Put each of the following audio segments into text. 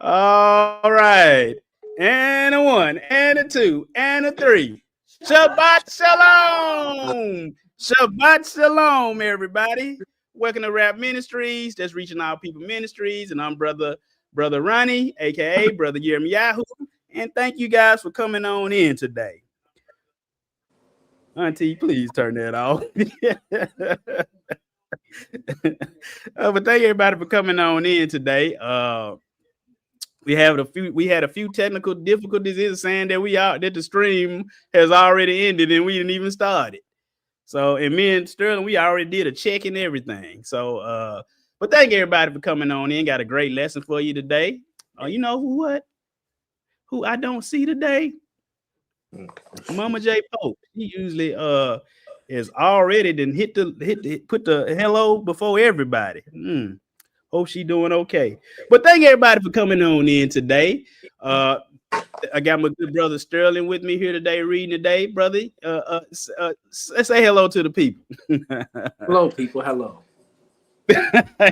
All right. And a one, and a two, and a three. Shabbat Shalom. Shabbat Shalom, everybody. Welcome to Rap Ministries. That's Reaching Out People Ministries. And I'm Brother Ronnie, aka Brother Yirmiyahu. And thank you guys for coming on in today. Auntie, please turn that off. But thank everybody for coming on in today. We had a few technical difficulties. It's saying that that the stream has already ended and we didn't even start it. So, and me and Sterling, we already did a check and everything. So but thank everybody for coming on in. Got a great lesson for you today. You know who I don't see today? Mama J Pope. He usually is already then put the hello before everybody. Hope she doing okay. But thank everybody for coming on in today. I got my good brother Sterling with me here today, reading today, brother. Say hello to the people. Hello, people. Hello.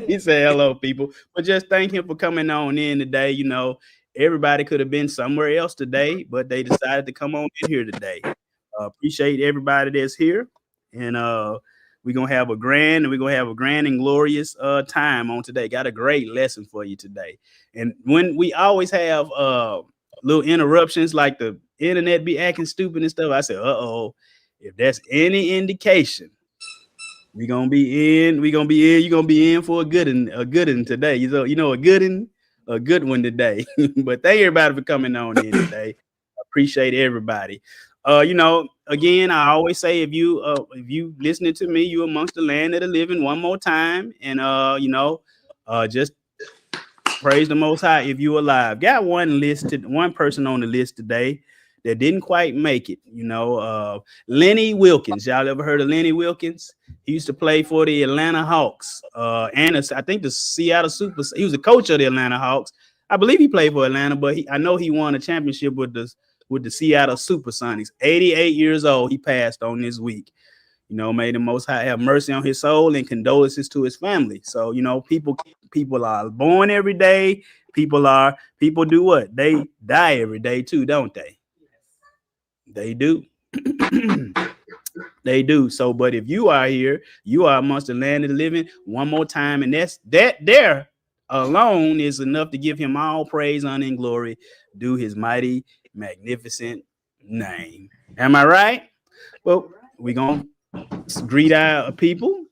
He said hello, people. But just thank him for coming on in today. You know, everybody could have been somewhere else today, but they decided to come on in here today. Appreciate everybody that's here, and we're gonna have a grand and glorious time on today. Got a great lesson for you today. And when we always have little interruptions like the internet be acting stupid and stuff, I said, if that's any indication, we're gonna be in, you're gonna be in for a good one today. A good one today. But thank everybody for coming on in today. Appreciate everybody. Again, I always say if you listening to me, you amongst the land of the living one more time, and just praise the Most High if you alive. Got one person on the list today that didn't quite make it. Lenny Wilkens. Y'all ever heard of Lenny Wilkens? He used to play for the Atlanta Hawks, and I think the Seattle Super. He was a coach of the Atlanta Hawks. I believe he played for Atlanta, but I know he won a championship with the Seattle Supersonics. 88 years old. He passed on this week. May the Most High have mercy on his soul and condolences to his family. So, people are born every day. People do what? They die every day too, don't they? They do. They do. So, but if you are here, you are amongst the land of the living one more time, and that there alone is enough to give him all praise, honor, and glory, due his mighty, magnificent name. Am I right? Well, we're gonna greet our people.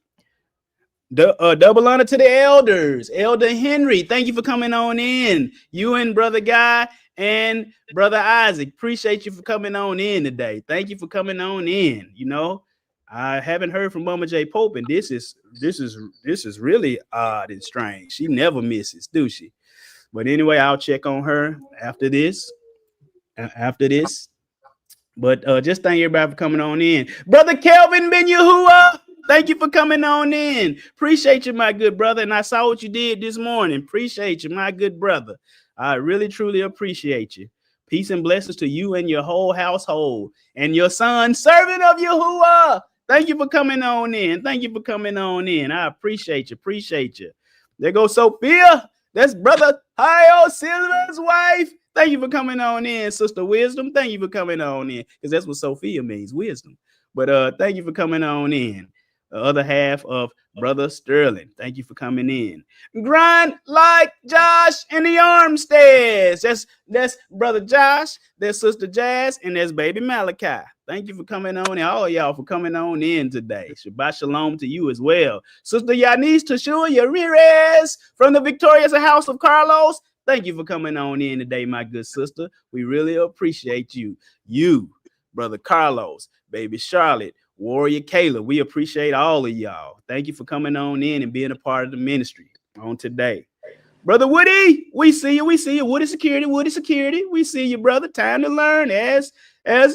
Double honor to the elders. Elder Henry, thank you for coming on in. You and Brother Guy and Brother Isaac, appreciate you for coming on in today. Thank you for coming on in. I haven't heard from Mama J Pope, and this is really odd and strange. She never misses, do she? But anyway, I'll check on her after this. But just thank everybody for coming on in. Brother Kelvin Ben Yahuwah, thank you for coming on in. Appreciate you, my good brother. And I saw what you did this morning. Appreciate you, my good brother. I really, truly appreciate you. Peace and blessings to you and your whole household. And your son, servant of Yahuwah. Thank you for coming on in. Thank you for coming on in. I appreciate you. Appreciate you. There goes Sophia. That's Brother Hio Silver's wife. Thank you for coming on in, Sister Wisdom. Thank you for coming on in, because that's what Sophia means, wisdom. But thank you for coming on in. The other half of Brother Sterling, thank you for coming in. Grind like Josh and the Armsteads. That's Brother Josh, that's Sister Jazz, and that's Baby Malachi. Thank you for coming on in. All of y'all for coming on in today. Shabbat shalom to you as well. Sister Yanis Tashua Ramirez from the victorious House of Carlos. Thank you for coming on in today, my good sister. We really appreciate you. You, Brother Carlos, Baby Charlotte, Warrior Kayla. We appreciate all of y'all. Thank you for coming on in and being a part of the ministry on today. Brother Woody, we see you. Woody Security. We see you, brother. Time to learn as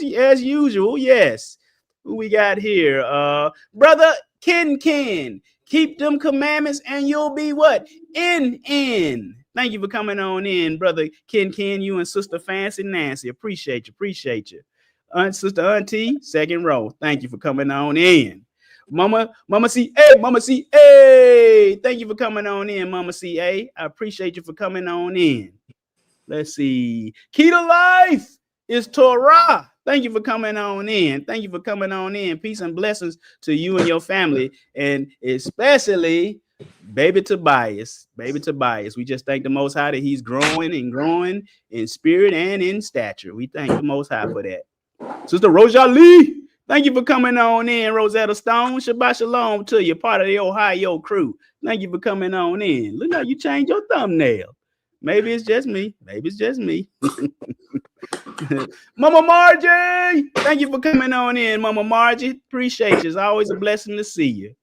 usual. Yes. Who we got here? Brother Ken. Keep them commandments and you'll be what? In. Thank you for coming on in, Brother Ken, you and Sister Fancy Nancy. Appreciate you. Sister Auntie, second row. Thank you for coming on in. Mama CA. Thank you for coming on in, Mama CA. I appreciate you for coming on in. Let's see. Key to life is Torah. Thank you for coming on in. Thank you for coming on in. Peace and blessings to you and your family, and especially baby Tobias. Baby Tobias. We just thank the Most High that he's growing and growing in spirit and in stature. We thank the Most High for that. Sister Rosalie, thank you for coming on in. Rosetta Stone, Shabbat Shalom to you, part of the Ohio crew. Thank you for coming on in. Look how you changed your thumbnail. Maybe it's just me. Maybe it's just me. Mama Margie, thank you for coming on in, Mama Margie. Appreciate you. It's always a blessing to see you.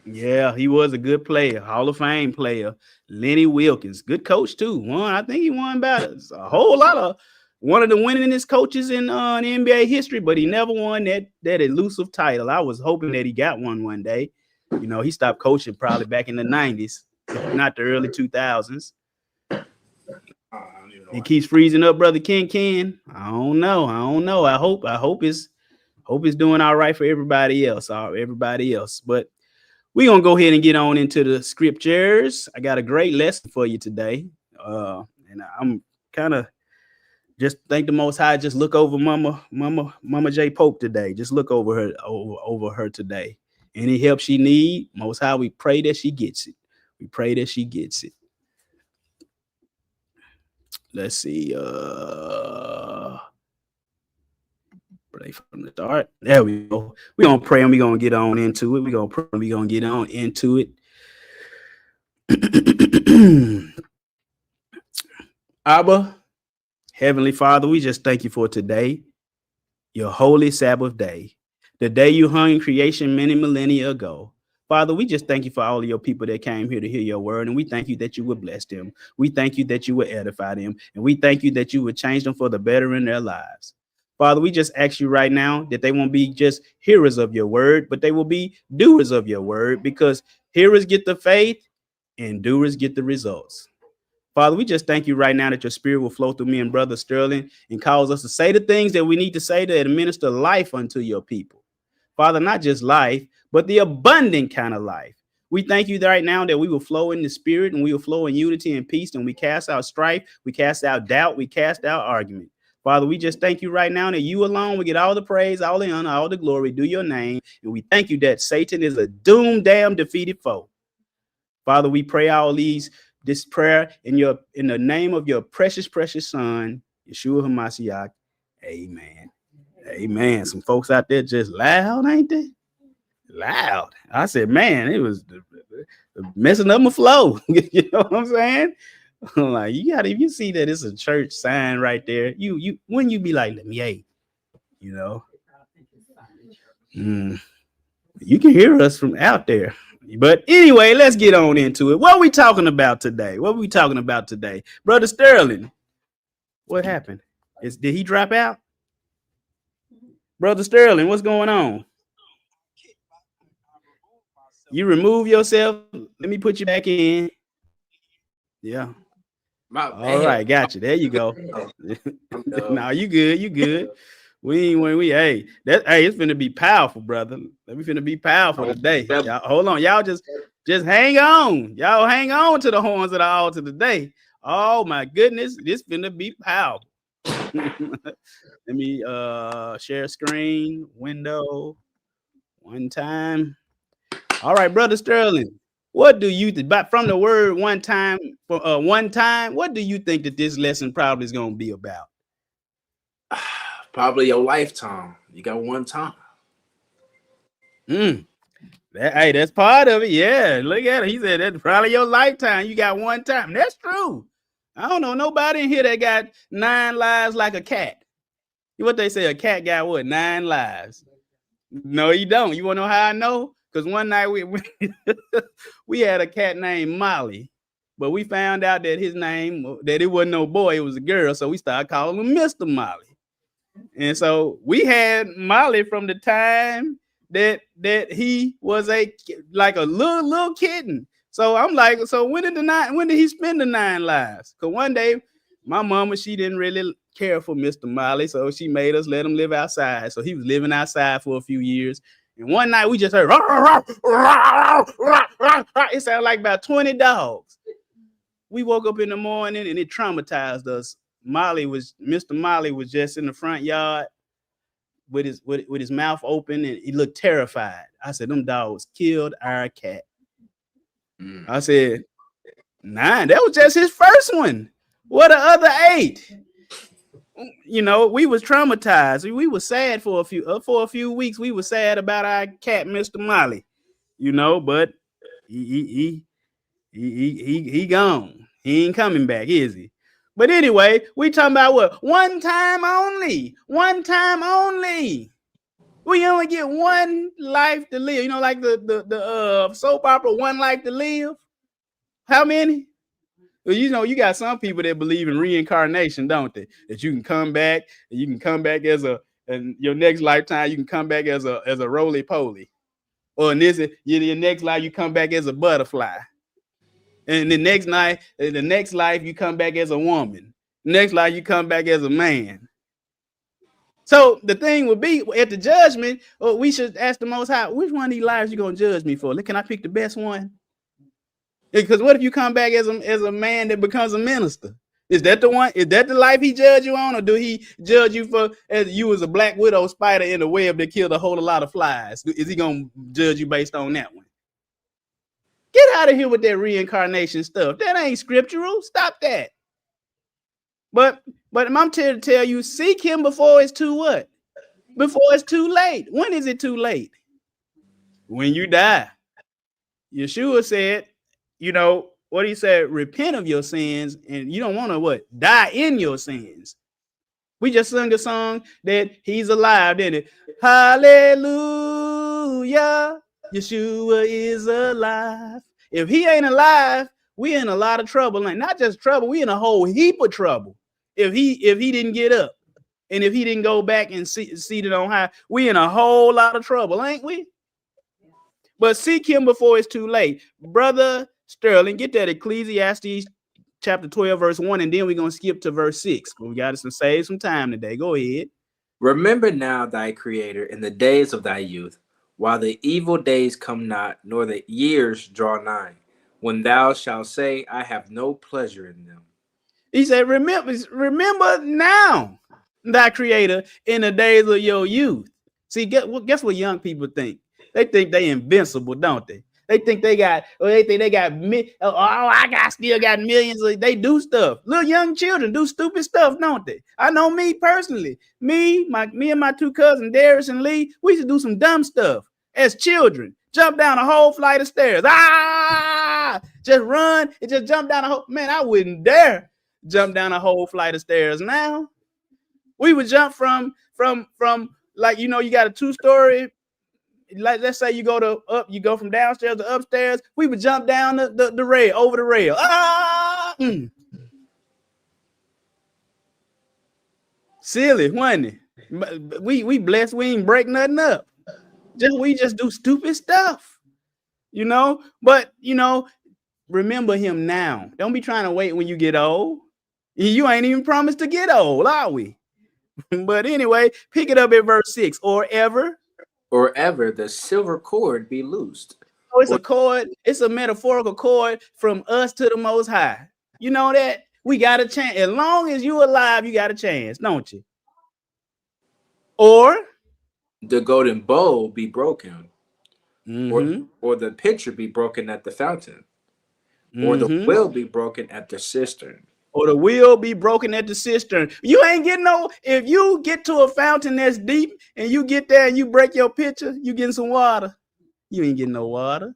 Yeah, he was a good player, Hall of Fame player. Lenny Wilkins, good coach too. I think he won about a whole lot of one of the winningest coaches in NBA history, but he never won that elusive title. I was hoping that he got one day. You know, he stopped coaching probably back in the 90s, not the early 2000s. He keeps freezing up, brother Ken. I don't know. I hope it's doing all right for everybody else. But we're gonna go ahead and get on into the scriptures. I got a great lesson for you today. And I'm kind of just thank the Most High. Just look over Mama J Pope today. Just look over her today. Any help she need, Most High, we pray that she gets it. Let's see. Pray from the start. There we go. We're gonna pray and we're gonna get on into it. We're gonna pray and we're gonna get on into it. Abba, Heavenly Father, we just thank you for today, your holy Sabbath day, the day you hung in creation many millennia ago. Father, we just thank you for all of your people that came here to hear your word, and we thank you that you would bless them. We thank you that you would edify them, and we thank you that you would change them for the better in their lives. Father, we just ask you right now that they won't be just hearers of your word, but they will be doers of your word, because hearers get the faith and doers get the results. Father, we just thank you right now that your spirit will flow through me and Brother Sterling and cause us to say the things that we need to say to administer life unto your people. Father, not just life, but the abundant kind of life. We thank you right now that we will flow in the spirit and we will flow in unity and peace, and we cast out strife, we cast out doubt, we cast out argument. Father, we just thank you right now that you alone will get all the praise, all the honor, all the glory, do your name. And we thank you that Satan is a doomed, damn, defeated foe. Father, we pray this prayer in the name of your precious son, Yeshua HaMashiach. Amen. Amen. Some folks out there just loud, ain't they? Loud. I said, man, it was messing up my flow. You know what I'm saying? I'm like, if you see that it's a church sign right there, you when you be like, let me you know. You can hear us from out there. But anyway, let's get on into it. What are we talking about today? Brother Sterling, what happened? Did he drop out? Brother Sterling, what's going on? You remove yourself. Let me put you back in. Yeah. All right, got you. There you go. No, you good. Hey, it's finna be powerful, brother. We finna be powerful today. Y'all, hold on, y'all just hang on. Y'all hang on to the horns of the altar today. Oh my goodness, this finna be powerful. Let me share screen window one time. All right, Brother Sterling, what do you think from the word one time? What do you think that this lesson probably is going to be about? Probably your lifetime. You got one time. That's part of it. Yeah, look at it. He said that's probably your lifetime. You got one time. That's true. I don't know nobody in here that got 9 lives like a cat. What they say, a cat got what? 9 lives. No, you don't. You want to know how I know? Because one night we had a cat named Molly, but we found out that his name, that it wasn't no boy, it was a girl. So we started calling him Mr. Molly. And so we had Molly from the time that he was like a little kitten. So I'm like, so when did he spend the 9 lives? Because one day my mama, she didn't really care for Mr. Molly, so she made us let him live outside. So he was living outside for a few years. And one night we just heard, it sounded like about 20 dogs. we woke up in the morning and it traumatized us. Mr. Molly was just in the front yard with his mouth open and he looked terrified. I said, them dogs killed our cat. I said, 9. That was just his first one. What the other 8? You know, we was traumatized. We were sad for a few weeks. We were sad about our cat, Mr. Molly. You know, but he gone. He ain't coming back, is he? But anyway, we talking about what? One time only. One time only. We only get one life to live. You know, like the soap opera, One Life to Live. How many? Well, you know, you got some people that believe in reincarnation, don't they? That you can come back, and you can come back and your next lifetime, you can come back as a roly-poly. Or in your next life, you come back as a butterfly. And the next life, you come back as a woman. Next life, you come back as a man. So the thing would be at the judgment, we should ask the Most High, which one of these lives you gonna judge me for? Can I pick the best one? Because what if you come back as a man that becomes a minister? Is that the one? Is that the life he judge you on, or do he judge you for as you was a black widow spider in the web that killed a whole lot of flies? Is he gonna judge you based on that one? Get out of here with that reincarnation stuff. That ain't scriptural. Stop that. But I'm here to tell you, seek him before it's too what? Before it's too late. When is it too late? When you die. Yeshua said, you know, what he said, repent of your sins, and you don't want to what? Die in your sins. We just sung a song that he's alive, didn't it? Hallelujah. Yeshua is alive. If he ain't alive, we in a lot of trouble. Like, not just trouble, we in a whole heap of trouble. If he didn't get up, and if he didn't go back and seated on high, we in a whole lot of trouble, ain't we? But seek him before it's too late. Brother Sterling, get that Ecclesiastes chapter 12, verse 1, and then we're going to skip to verse 6. We got to save some time today. Go ahead. Remember now thy Creator in the days of thy youth, while the evil days come not, nor the years draw nigh, when thou shalt say, I have no pleasure in them. He said, remember now thy Creator in the days of your youth. See, guess what young people think? They think they invincible, don't they? They think they got still got millions. They do stuff. Little young children do stupid stuff, don't they? I know me personally. Me and my 2 cousins, Darius and Lee, we used to do some dumb stuff as children. Jump down a whole flight of stairs. Just run and just jump down a whole. Man, I wouldn't dare jump down a whole flight of stairs now. We would jump from like, you know, you got a 2-story. Like, let's say you go from downstairs to upstairs. We would jump down the rail, over the rail. Silly, wasn't it? We blessed, we ain't break nothing up. We just do stupid stuff, you know. But you know, remember him now. Don't be trying to wait when you get old. You ain't even promised to get old, are we? But anyway, pick it up at verse 6. Or ever the silver cord be loosed. Oh, it's a cord. It's a metaphorical cord from us to the Most High. You know that? We got a chance. As long as you alive, you got a chance, don't you? Or the golden bowl be broken. Or the pitcher be broken at the fountain. Or the wheel be broken at the cistern. Or the wheel be broken at the cistern. You ain't getting no, if you get to a fountain that's deep and you get there and you break your pitcher, you getting some water. You ain't getting no water.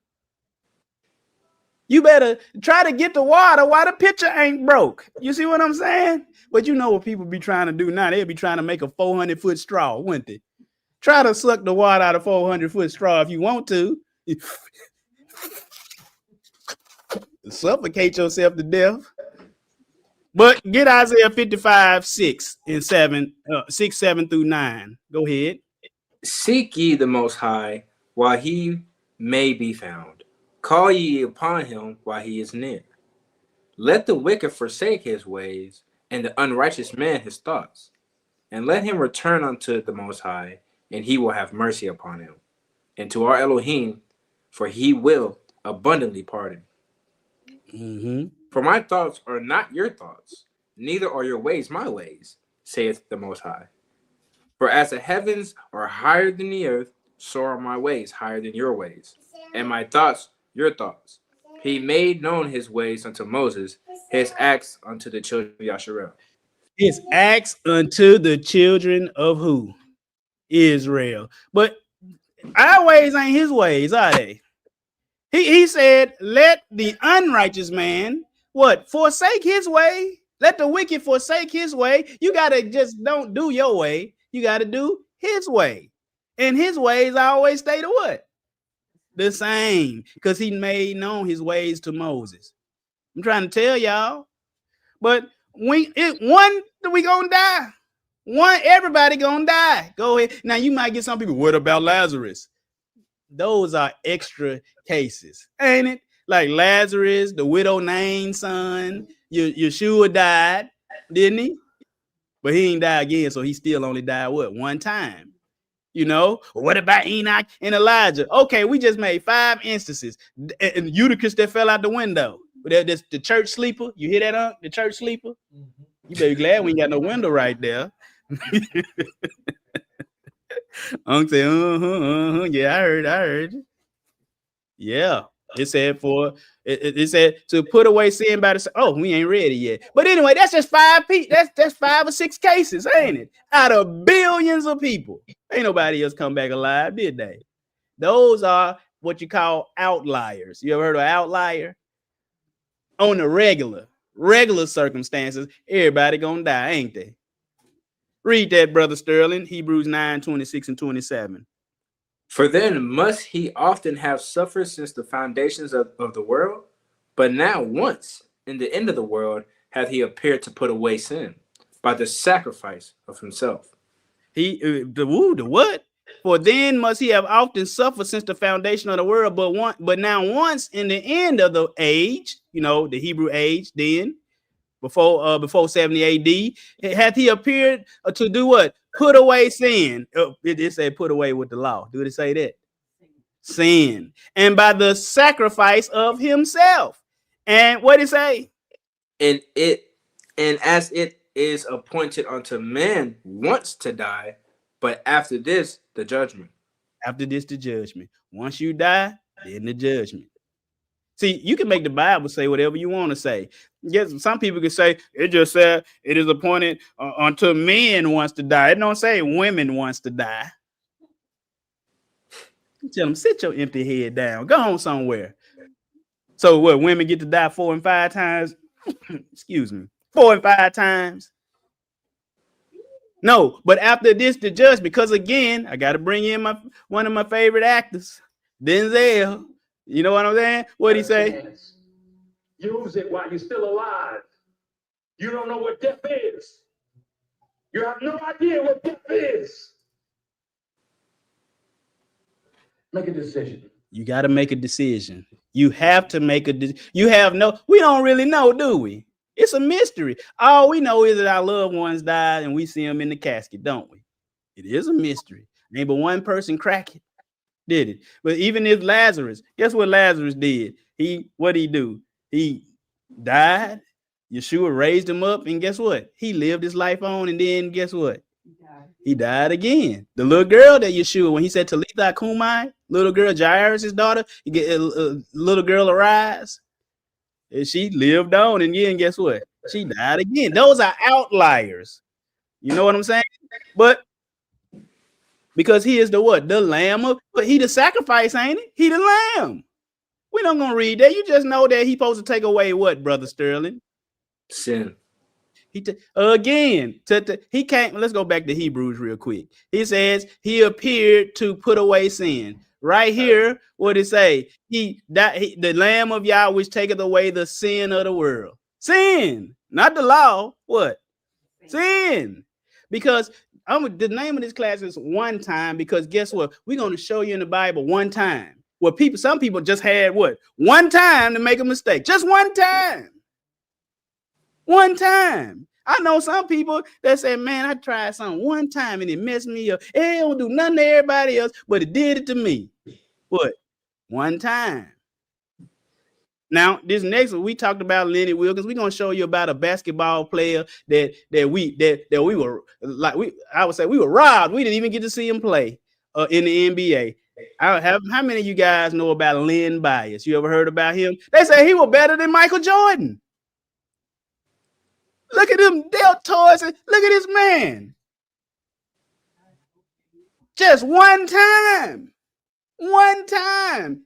You better try to get the water while the pitcher ain't broke. You see what I'm saying? But you know what people be trying to do now? They'll be trying to make a 400-foot straw, wouldn't they? Try to suck the water out of 400-foot straw if you want to. Suffocate yourself to death. But get Isaiah 55, 6 and 7, 6, 7 through 9. Go ahead. Seek ye the Most High while he may be found. Call ye upon him while he is near. Let the wicked forsake his ways, and the unrighteous man his thoughts. And let him return unto the Most High, and he will have mercy upon him. And to our Elohim, for he will abundantly pardon. For my thoughts are not your thoughts, neither are your ways my ways, saith the Most High. For as the heavens are higher than the earth, so are my ways higher than your ways, and my thoughts your thoughts. He made known his ways unto Moses, his acts unto the children of Yasharel. His acts unto the children of who? Israel. But our ways ain't his ways, are they? He said, let the unrighteous man, what? Forsake his way. Let the wicked forsake his way. You got to just don't do your way. You got to do his way. And his ways always stay the what? The same. Because he made known his ways to Moses. I'm trying to tell y'all. But we gonna die. Everybody gonna die. Go ahead. Now you might get some people. What about Lazarus? Those are extra cases, ain't it? Like Lazarus, the widow Nain's son. Yeshua died, didn't he? But he ain't die again, so he still only died what? One time. You know, what about Enoch and Elijah? Okay, we just made 5 instances. And Eutychus that fell out the window. That's the church sleeper. You hear that, the church sleeper? Mm-hmm. You better be glad we ain't got no window right there. Unc said, yeah, I heard. Yeah. It said it said to put away sin by the. Oh, we ain't ready yet. But anyway, that's just 5 people. That's 5 or 6 cases, ain't it? Out of billions of people. Ain't nobody else come back alive, did they? Those are what you call outliers. You ever heard of an outlier? On the regular circumstances, everybody gonna die, ain't they? Read that, Brother Sterling, Hebrews 9:26 and 27. For then must he often have suffered since the foundations of the world? But now once, in the end of the world, hath he appeared to put away sin by the sacrifice of himself. The what? For then must he have often suffered since the foundation of the world, but now once in the end of the age, you know, the Hebrew age, then before 70 AD, hath he appeared to do what? Put away sin. It said put away with the law. Do it say that? Sin. And by the sacrifice of himself. And what did it say? And as it is appointed unto men once to die, but after this, the judgment. After this, the judgment. Once you die, then the judgment. See, you can make the Bible say whatever you want to say. Yes, some people can say it just said it is appointed unto men wants to die. It don't say women wants to die. You tell them, sit your empty head down. Go on somewhere. So what? Women get to die 4 and 5 times? Excuse me, 4 and 5 times. No, but after this, the judgment. Because again, I got to bring in one of my favorite actors, Denzel. You know what I'm saying? What'd he say? Use it while you're still alive. You don't know what death is. You have no idea what death is. Make a decision. You got to make a decision. You have to make a decision. We don't really know, do we? It's a mystery. All we know is that our loved ones died and we see them in the casket, don't we? It is a mystery. Ain't but one person crack it. Did it? But even if Lazarus, guess what Lazarus did? What did he do? He died. Yeshua raised him up, and guess what? He lived his life on, and then guess what? He died again. The little girl that Yeshua, when he said Talitha Kumai, little girl Jairus' daughter, you get a little girl arise, and she lived on, and again, guess what? She died again. Those are outliers. You know what I'm saying? But because he is the what? The lamb but he the sacrifice, ain't it? He the lamb. We're not going to read that. You just know that he's supposed to take away what, Brother Sterling? Sin. He can't. Let's go back to Hebrews real quick. He says he appeared to put away sin. Right here, what did it say? The Lamb of Yah which taketh away the sin of the world. Sin, not the law. What? Sin. Because the name of this class is one time, because guess what? We're going to show you in the Bible one time. Well, some people just had what? One time to make a mistake. Just one time. One time. I know some people that say, man, I tried something one time and it messed me up. It don't do nothing to everybody else, but it did it to me. What? One time. Now, this next one, we talked about Lenny Wilkens. We're gonna show you about a basketball player that we were like, I would say we were robbed. We didn't even get to see him play in the NBA. How many of you guys know about Len Bias? You ever heard about him? They say he was better than Michael Jordan. Look at them deltoids. Look at this man. Just one time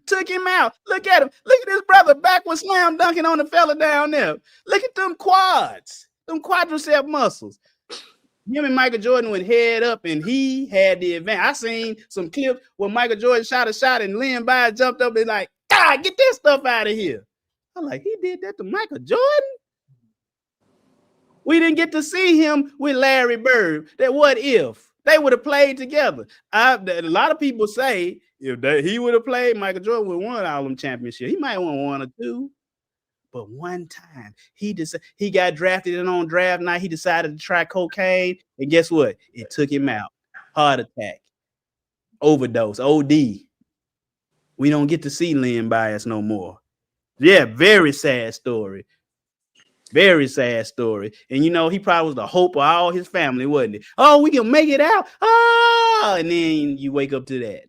took him out. Look at him. Look at this brother backward slam dunking on the fella down there. Look at them quads, them quadricep muscles. Him and Michael Jordan went head up, and he had the advantage. I seen some clips where Michael Jordan shot a shot, and Len Bias jumped up and like, God, get that stuff out of here. I'm like, he did that to Michael Jordan? We didn't get to see him with Larry Bird. That what if they would have played together? A lot of people say if he would have played, Michael Jordan would have won all them championships. He might have won one or two, but one time he got drafted, and on draft night he decided to try cocaine, and guess what? It took him out. Heart attack, overdose, OD. We don't get to see Len Bias no more. Yeah, very sad story. Very sad story. And you know, he probably was the hope of all his family, wasn't it? Oh, we can make it out. Oh, and then you wake up to that.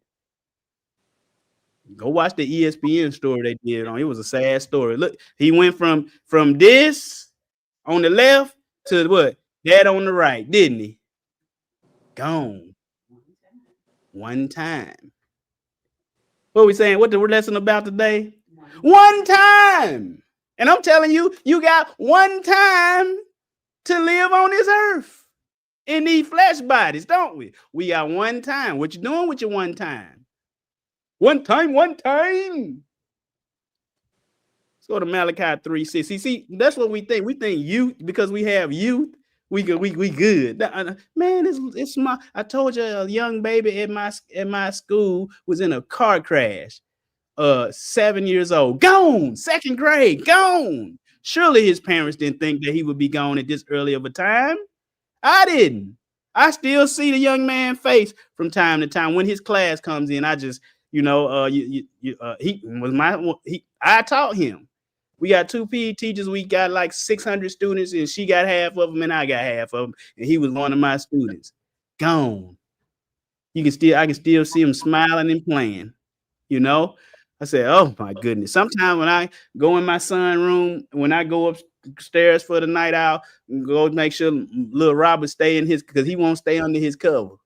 Go watch the ESPN story they did on. It was a sad story. Look, he went from this on the left to what? That on the right, didn't he? Gone. One time. What are we saying? What the lesson about today? One time. And I'm telling you, you got one time to live on this earth in these flesh bodies, don't we? We got one time. What you doing with your one time? One time. Let's go to Malachi 3:6. See, that's what we think. We think youth, because we have youth, we good. Man, it's my. I told you, a young baby at my school was in a car crash. 7 years old, gone, second grade, gone. Surely his parents didn't think that he would be gone at this early of a time. I didn't. I still see the young man's face from time to time when his class comes in. I just, I taught him. We got 2 PE teachers. We got like 600 students, and she got half of them, and I got half of them, and he was one of my students. Gone. I can still see him smiling and playing. You know. I said, oh my goodness. Sometimes when I go in my son's room, when I go upstairs for the night out, go make sure little Robert stay in his, because he won't stay under his cover.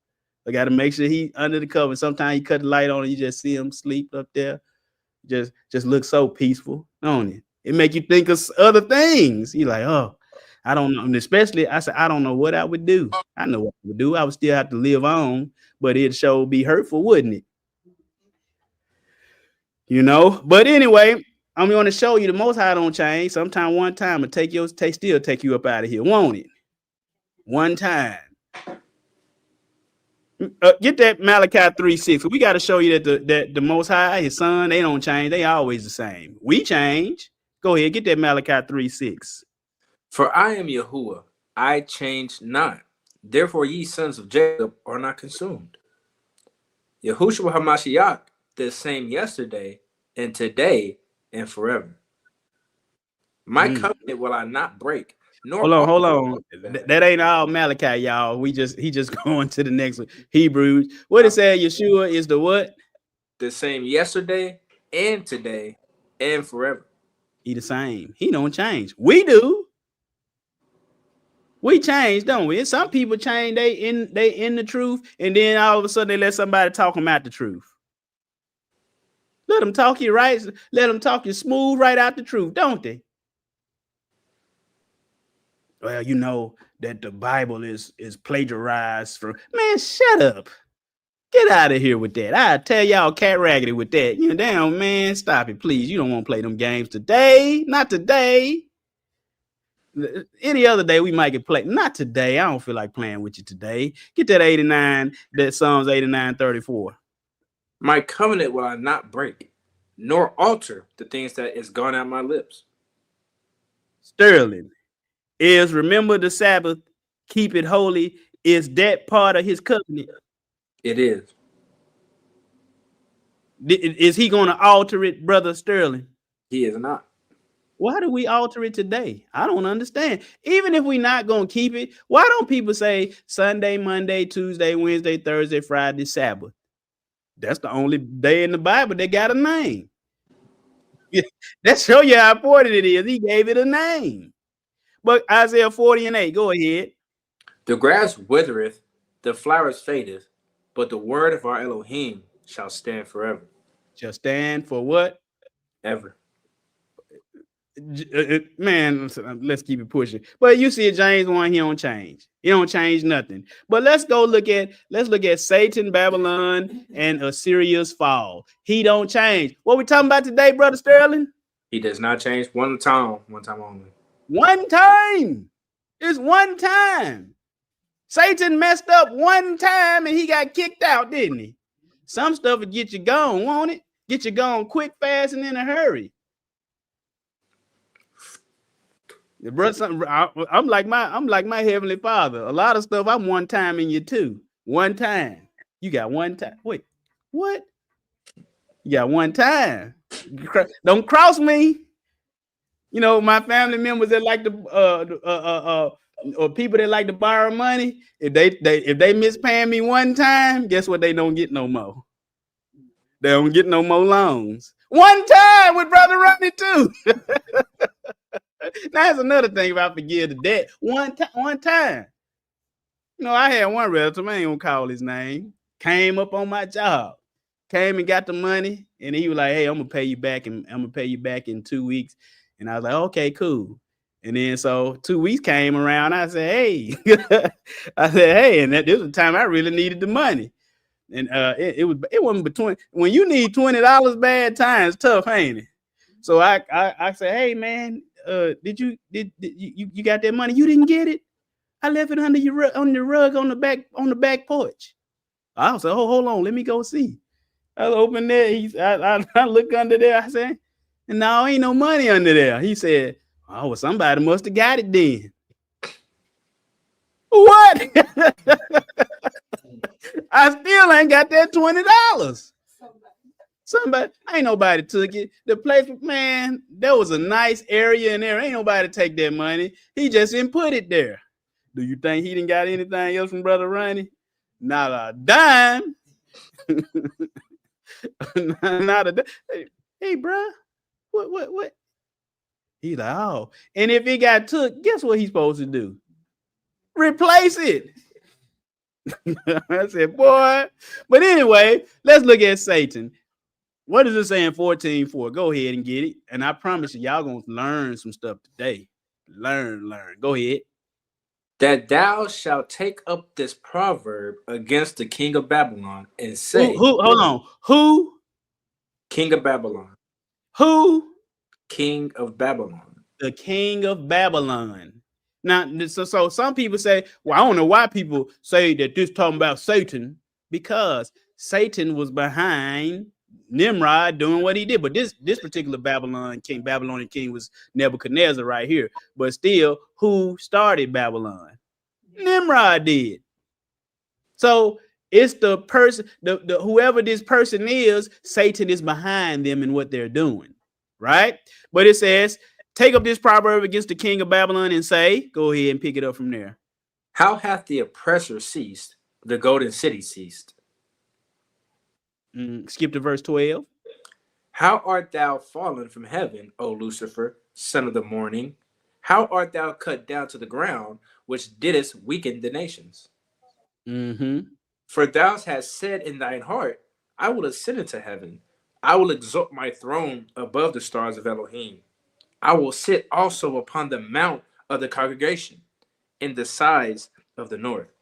I got to make sure he under the cover. Sometimes you cut the light on and you just see him sleep up there. Just looks so peaceful, don't it? It make you think of other things. You're like, oh, I don't know. And especially, I said, I don't know what I would do. I know what I would do. I would still have to live on, but it'd sure be hurtful, wouldn't it? You know, but anyway, I'm going to show you the Most High don't change. Sometime one time will still take you up out of here, won't it? One time. Get that Malachi 3:6. We got to show you that the Most High, his son, they don't change. They always the same. We change. Go ahead, get that Malachi 3:6. For I am Yahuwah, I change not. Therefore ye sons of Jacob are not consumed. Yahushua HaMashiach, the same yesterday and today and forever. My covenant will I not break. Nor hold on. That ain't all Malachi, y'all. He just going to the next one. Hebrews. What it said, Yeshua is the what? The same yesterday and today and forever. He the same. He don't change. We do. We change, don't we? And some people change. They in the truth, and then all of a sudden they let somebody talk them out the truth. Let them talk you right. Let them talk you smooth right out the truth, don't they? Well, you know that the Bible is plagiarized from. Man, shut up. Get out of here with that. I tell y'all cat raggedy with that. You know, damn, man, stop it, please. You don't want to play them games today. Not today. Any other day we might get played. Not today. I don't feel like playing with you today. Get that 89, that Psalms 89:34. My covenant will I not break, nor alter the things that is gone out my lips. Sterling is remember the Sabbath, keep it holy. Is that part of his covenant? It is. Is he going to alter it, Brother Sterling? He is not. Why do we alter it today? I don't understand. Even if we're not going to keep it, why don't people say Sunday, Monday, Tuesday, Wednesday, Thursday, Friday, Sabbath? That's the only day in the Bible that got a name. That show you how important it is. He gave it a name. But Isaiah 40:8, go ahead. The grass withereth, the flowers fadeth, but the word of our Elohim shall stand forever. Shall stand for what? Ever. Man, let's keep it pushing. But you see, James 1, he don't change. He don't change nothing. But let's look at Satan, Babylon, and Assyria's fall. He don't change. What we talking about today, Brother Sterling? He does not change one time only. One time. It's one time. Satan messed up one time and he got kicked out, didn't he? Some stuff will get you gone, won't it? Get you gone quick, fast, and in a hurry. I'm like my heavenly Father. A lot of stuff I'm one time in you too. One time. You got one time. Wait, what? You got one time. Don't cross me. You know, my family members that like to or people that like to borrow money, if they miss paying me one time, guess what? They don't get no more. They don't get no more loans. One time with Brother Ronnie too. That's another thing if I forgive the debt. One time. You know, I had one relative, I ain't gonna call his name, came up on my job, came and got the money, and he was like, hey, I'm gonna pay you back in 2 weeks. And I was like, okay, cool. And then so 2 weeks came around. I said, hey, and this was the time I really needed the money. And it wasn't between when you need $20 bad times, tough, ain't it? So I said, hey man, did you got that money? You didn't get it? I left it under on the rug on the back porch. I was like, oh, hold on, let me go see. I opened there. I look under there. I said, no, ain't no money under there. He said, oh, well, somebody must have got it then. What? I still ain't got that $20. Somebody, ain't nobody took it. The place, man, there was a nice area in there. Ain't nobody take that money. He just didn't put it there. Do you think he didn't got anything else from Brother Ronnie? Not a dime. Not a dime. Hey, bro, what? He's like, oh. And if it got took, guess what he's supposed to do? Replace it. I said, boy. But anyway, let's look at Satan. What does it say in 14:4? Go ahead and get it. And I promise you, y'all gonna learn some stuff today. Learn. Go ahead. That thou shalt take up this proverb against the king of Babylon and say, who hold on. Who? King of Babylon. Who? King of Babylon. The king of Babylon. Now, so some people say, well, I don't know why people say that this talking about Satan, because Satan was behind Nimrod doing what he did. But this particular Babylonian king was Nebuchadnezzar right here. But still, who started Babylon? Nimrod did. So it's the person, the whoever this person is, Satan is behind them and what they're doing, right? But it says, take up this proverb against the king of Babylon and say, go ahead and pick it up from there. How hath the oppressor ceased? The golden city ceased. Skip to verse 12. How art thou fallen from heaven, O Lucifer, son of the morning? How art thou cut down to the ground, which didst weaken the nations? For thou hast said in thine heart, I will ascend into heaven. I will exalt my throne above the stars of Elohim. I will sit also upon the mount of the congregation in the sides of the north.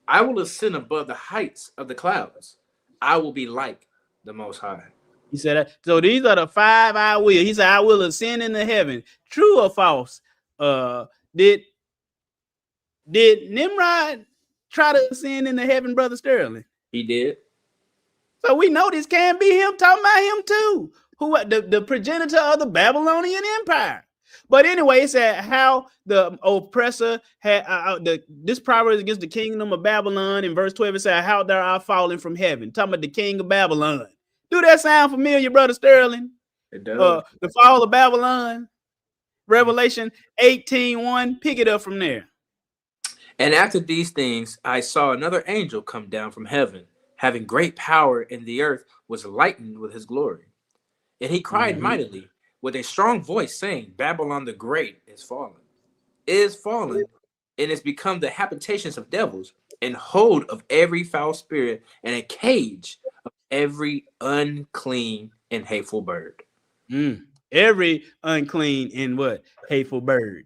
I will ascend above the heights of the clouds. I will be like the Most High. He said, so these are the 5 I will. He said, I will ascend into heaven. True or false? Did Nimrod try to ascend into heaven, Brother Sterling? He did. So we know this can't be him, talking about him too. Who the progenitor of the Babylonian Empire. But anyway, it said how the oppressor had this proverb against the kingdom of Babylon. In verse 12, it said, how thou art fallen from heaven. Talking about the king of Babylon. Do that sound familiar, Brother Sterling? It does. The fall of Babylon. Revelation 18:1. Pick it up from there. And after these things, I saw another angel come down from heaven, having great power, and the earth was lightened with his glory. And he cried mightily with a strong voice, saying, Babylon the Great is fallen, and is become the habitations of devils, and hold of every foul spirit, and a cage of every unclean and hateful bird. Every unclean and what? Hateful bird.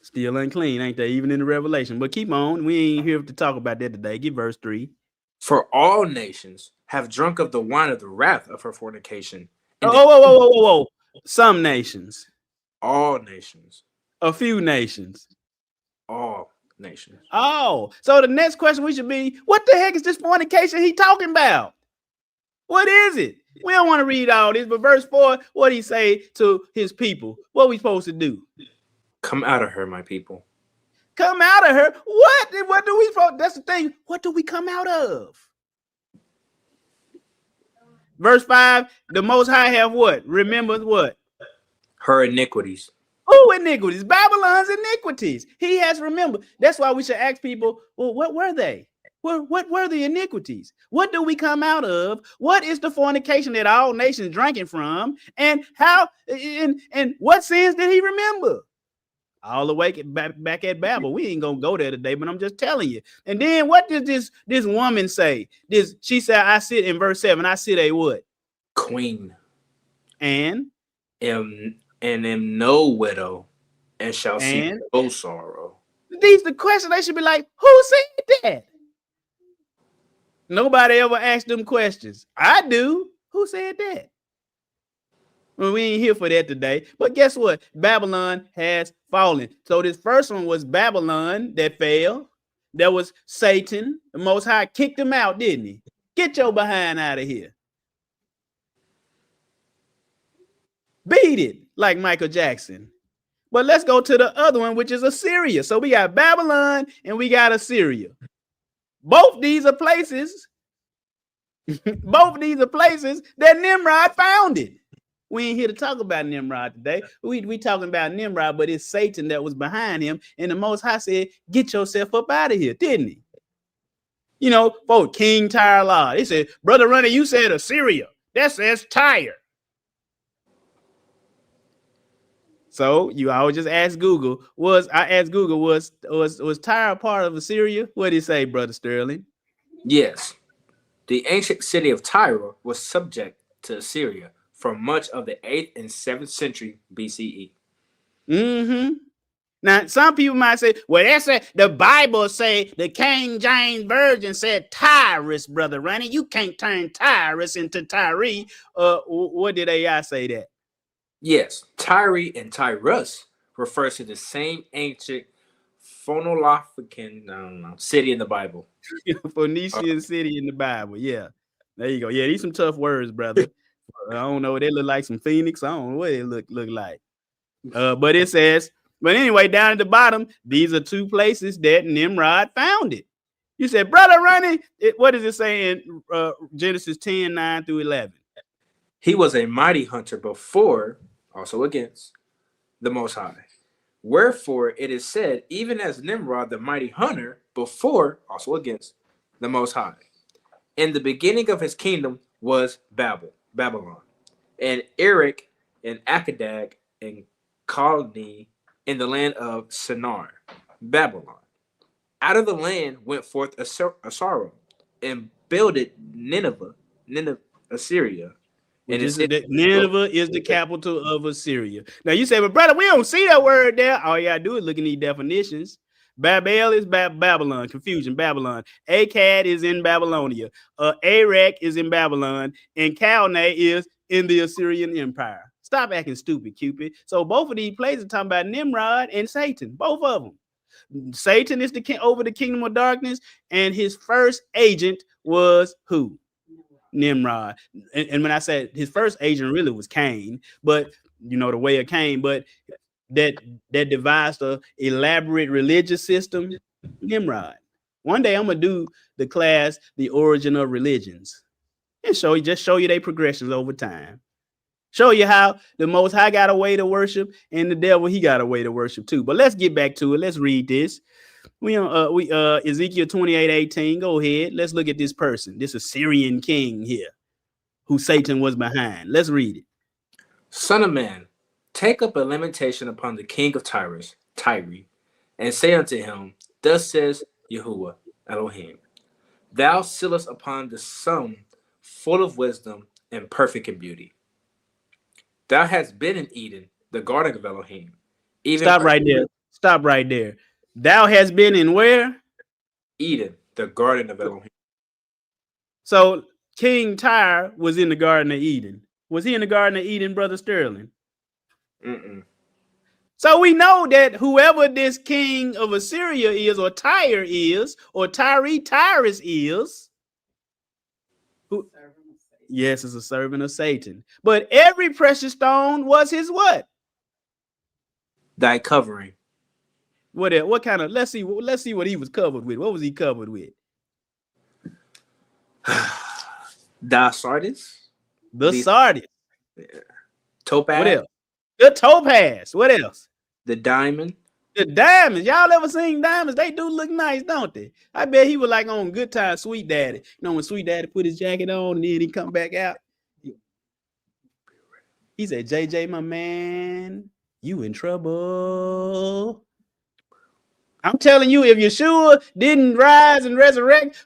Still unclean, ain't they? Even in the Revelation. But keep on. We ain't here to talk about that today. Give verse 3. For all nations have drunk of the wine of the wrath of her fornication. Whoa. Some nations. All nations. A few nations. All nations. Oh, so the next question we should be, what the heck is this fornication he talking about? What is it? We don't want to read all this, but verse 4, what he say to his people? What we supposed to do? Come out of her, my people. Come out of her? What do we? That's the thing. What do we come out of? Verse 5, the Most High have what? Remember what? Her iniquities. Oh, iniquities. Babylon's iniquities. He has remembered. That's why we should ask people, well, what were they? What were the iniquities? What do we come out of? What is the fornication that all nations drinking from? And how and what sins did he remember? All the way back at Babel. We ain't gonna go there today, but I'm just telling you. And then what did this woman say? She said, I sit in verse 7. I sit a what? Queen. And am no widow, and shall see no sorrow. These the questions they should be like, who said that? Nobody ever asked them questions. I do. Who said that? Well, we ain't here for that today. But guess what? Babylon has fallen. So this first one was Babylon that fell. That was Satan. The Most High kicked him out, didn't he? Get your behind out of here. Beat it, like Michael Jackson. But let's go to the other one, which is Assyria. So we got Babylon and we got Assyria. Both these are places. Both these are places that Nimrod founded. We ain't here to talk about Nimrod today. We talking about Nimrod, but it's Satan that was behind him. And the Most High said, get yourself up out of here, didn't he? You know, for King Tyre. He said, Brother Runner, you said Assyria. That says Tyre. So you always just ask Google, was Tyre a part of Assyria? What did he say, Brother Sterling? Yes. The ancient city of Tyre was subject to Assyria for much of the 8th and 7th century BCE. Now, some people might say, well, the Bible say the King James Version said Tyrus, Brother Ronnie. You can't turn Tyrus into Tyre. What did AI say that? Yes, Tyre and Tyrus refers to the same ancient phonological city in the Bible. Phoenician city in the Bible. Yeah, there you go. Yeah, these some tough words, brother. I don't know. They look like some Phoenix. I don't know what it look like. But it says, but anyway, down at the bottom, these are two places that Nimrod founded. You said, Brother Ronnie, what does it say in Genesis 10:9-11? He was a mighty hunter before, also against, the Most High. Wherefore it is said, even as Nimrod, the mighty hunter, before, also against, the Most High. And the beginning of his kingdom was Babylon, and Erech, and Akkadag, and Calneh, in the land of Shinar, Babylon. Out of the land went forth Assyria, and builded Nineveh, Assyria. And Nineveh is the capital of Assyria. Now you say, but brother, we don't see that word there. All you gotta do is look in these definitions. Babel is Babylon, confusion, Babylon. Akkad is in Babylonia. Erech is in Babylon, and Calneh is in the Assyrian Empire. Stop acting stupid, Cupid. So both of these places are talking about Nimrod and Satan, both of them. Satan is over the kingdom of darkness, and his first agent was who? Nimrod. And when I said his first agent really was Cain, but you know the way of Cain, but that devised a elaborate religious system, Nimrod. One day I'm gonna do the class, The Origin of Religions, and show you their progressions over time. Show you how the Most High got a way to worship, and the devil, he got a way to worship too. But let's get back to it. Let's read this. We Ezekiel 28:18. Go ahead. Let's look at this person, this Assyrian king here, who Satan was behind. Let's read it. Son of man, take up a lamentation upon the king of Tyre, and say unto him, thus says Yahuwah Elohim, thou sittest upon the sum full of wisdom and perfect in beauty. Thou hast been in Eden, the garden of Elohim. Stop right there. Stop right there. Thou hast been in where? Eden, the garden of Elohim. So King Tyre was in the Garden of Eden. Was he in the Garden of Eden, Brother Sterling? Mm-mm. So we know that whoever this king of Assyria is, or Tyre is, or Tyrus is, who, yes, is a servant of Satan. But every precious stone was his what? Thy covering. What kind of? Let's see what he was covered with. What was he covered with? Thy sardis. The sardis. Yeah. Topaz. What else? The topaz. What else? The diamond. The diamonds. Y'all ever seen diamonds? They do look nice, don't they? I bet he was like on Good Time Sweet Daddy. You know, when Sweet Daddy put his jacket on and then he come back out. He said, JJ, my man, you in trouble. I'm telling you, if Yeshua didn't rise and resurrect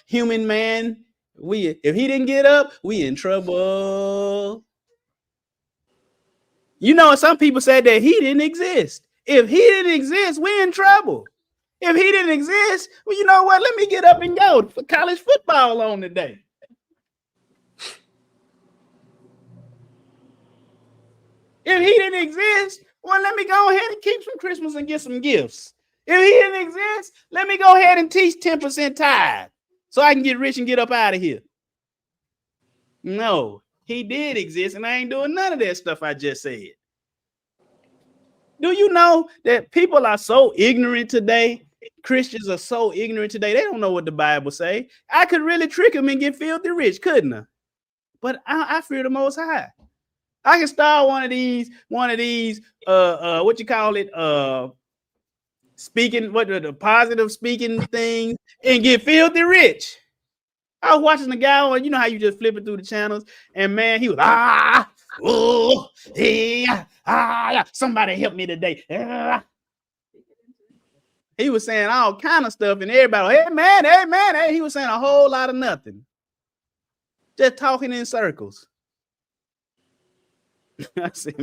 human man, if he didn't get up, we in trouble. You know, some people said that he didn't exist. If he didn't exist, we're in trouble. If he didn't exist, well, you know what? Let me get up and go for college football on today. If he didn't exist, well, let me go ahead and keep some Christmas and get some gifts. If he didn't exist, let me go ahead and teach 10% tithe so I can get rich and get up out of here. No, he did exist, and I ain't doing none of that stuff I just said. Do you know that people are so ignorant today? Christians are so ignorant today. They don't know what the Bible say. I could really trick them and get filthy rich, couldn't I? But I fear the Most High. I can start one of these, what you call it, speaking, the positive speaking things, and get filthy rich. I was watching the guy on, you know how you just flip it through the channels, and man, he was somebody help me today. He was saying all kind of stuff, and everybody, hey man, he was saying a whole lot of nothing, just talking in circles. I said,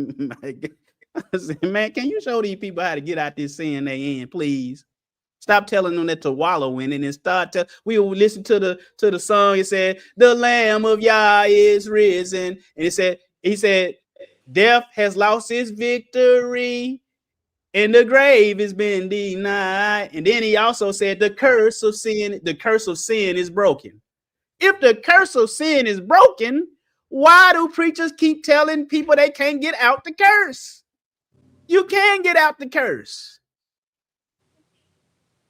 man, can you show these people how to get out this sin they in, please? Stop telling them that to wallow in it and start to. We will listen to the song. It said, "The Lamb of Yah is risen," and he said, "Death has lost its victory, and the grave has been denied." And then he also said, "The curse of sin is broken." If the curse of sin is broken, why do preachers keep telling people they can't get out the curse? You can get out the curse.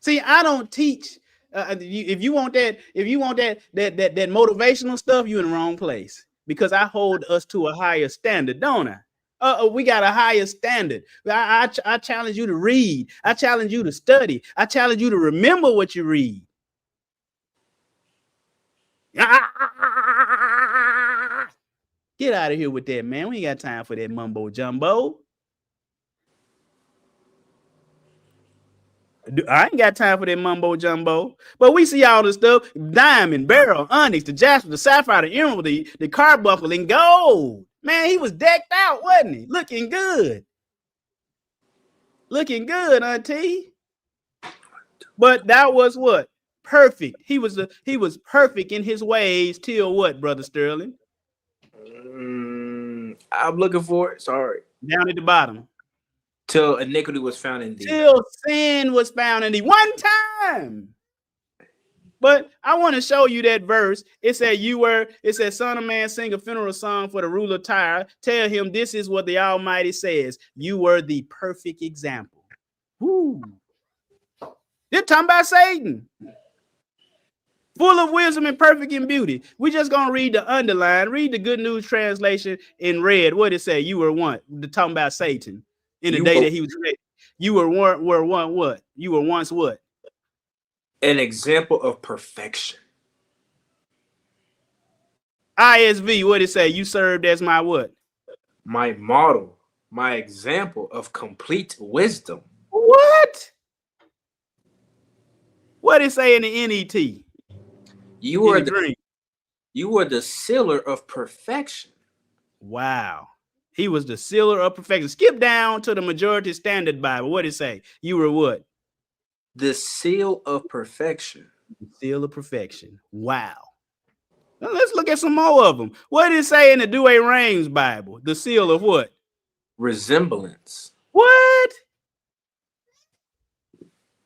See, I don't teach. If you want that motivational stuff, you're in the wrong place, because I hold us to a higher standard, don't I? We got a higher standard. I challenge you to read. I challenge you to study. I challenge you to remember what you read. Get out of here with that, man. We ain't got time for that mumbo jumbo. I ain't got time for that mumbo jumbo. But we see all this stuff: diamond, beryl, onyx, the jasper, the sapphire, the emerald, the carbuncle, and gold. Man, he was decked out, wasn't he? Looking good. Looking good, auntie. But that was what? Perfect. He was perfect in his ways till what, Brother Sterling? I'm looking for it. Sorry. Down at the bottom. Till iniquity was found in thee. Till sin was found in thee. One time. But I want to show you that verse. It said, "Son of man, sing a funeral song for the ruler of Tyre. Tell him this is what the Almighty says. You were the perfect example." Woo. They're talking about Satan. Full of wisdom and perfect in beauty. We just gonna read the underline, read the Good News translation in red. What it say? You were one. The talking about Satan in the day that he was created. You were one what? You were once what? An example of perfection. ISV, what it say? You served as my what? My model, my example of complete wisdom. What? What it say in the NET? You were the sealer of perfection. Wow. He was the sealer of perfection. Skip down to the Majority Standard Bible. What it say? You were what? The seal of perfection. The seal of perfection. Wow. Now let's look at some more of them. What did it say in the Douay-Rheims Bible? The seal of what? Resemblance. What?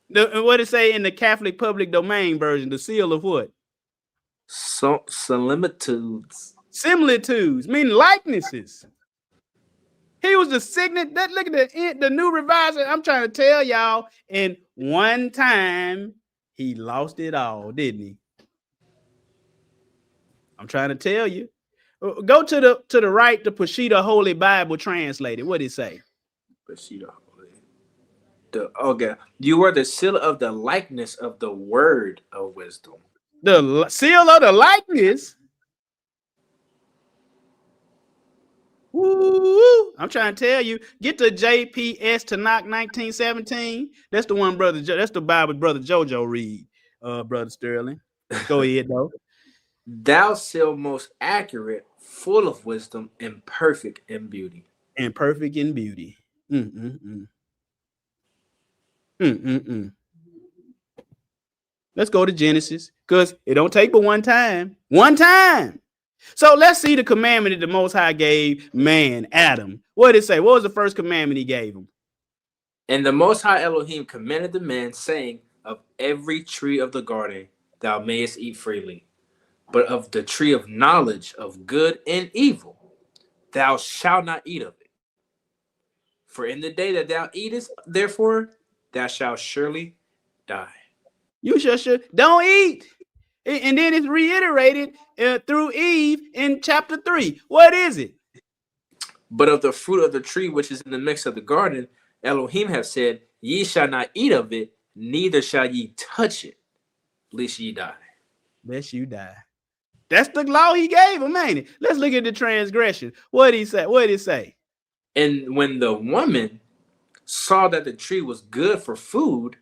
What did it say in the Catholic Public Domain version? The seal of what? Similitudes. Similitudes, meaning likenesses. He was the signet. Look at the New Revised. I'm trying to tell y'all, in one time, he lost it all, didn't he? I'm trying to tell you. Go to the right, the Peshitta Holy Bible translated. What did it say? Peshitta Holy. Okay. You were the seal of the likeness of the word of wisdom. The seal of the likeness. Woo! I'm trying to tell you. Get to JPS Tanakh 1917. That's the one, brother. That's the Bible brother JoJo read. Brother Sterling. Go ahead though. Thou seal most accurate, full of wisdom, and perfect in beauty. And perfect in beauty. Let's go to Genesis, because it don't take but one time. One time. So let's see the commandment that the Most High gave man, Adam. What did it say? What was the first commandment he gave him? And the Most High Elohim commanded the man, saying, of every tree of the garden thou mayest eat freely, but of the tree of knowledge of good and evil thou shalt not eat of it. For in the day that thou eatest, therefore, thou shalt surely die. You should don't eat. And then it's reiterated through Eve in chapter 3. What is it? But of the fruit of the tree which is in the midst of the garden, Elohim have said, ye shall not eat of it, neither shall ye touch it, lest ye die. Lest you die. That's the law he gave him, ain't it? Let's look at the transgression. What did he say? What did it say? And when the woman saw that the tree was good for food,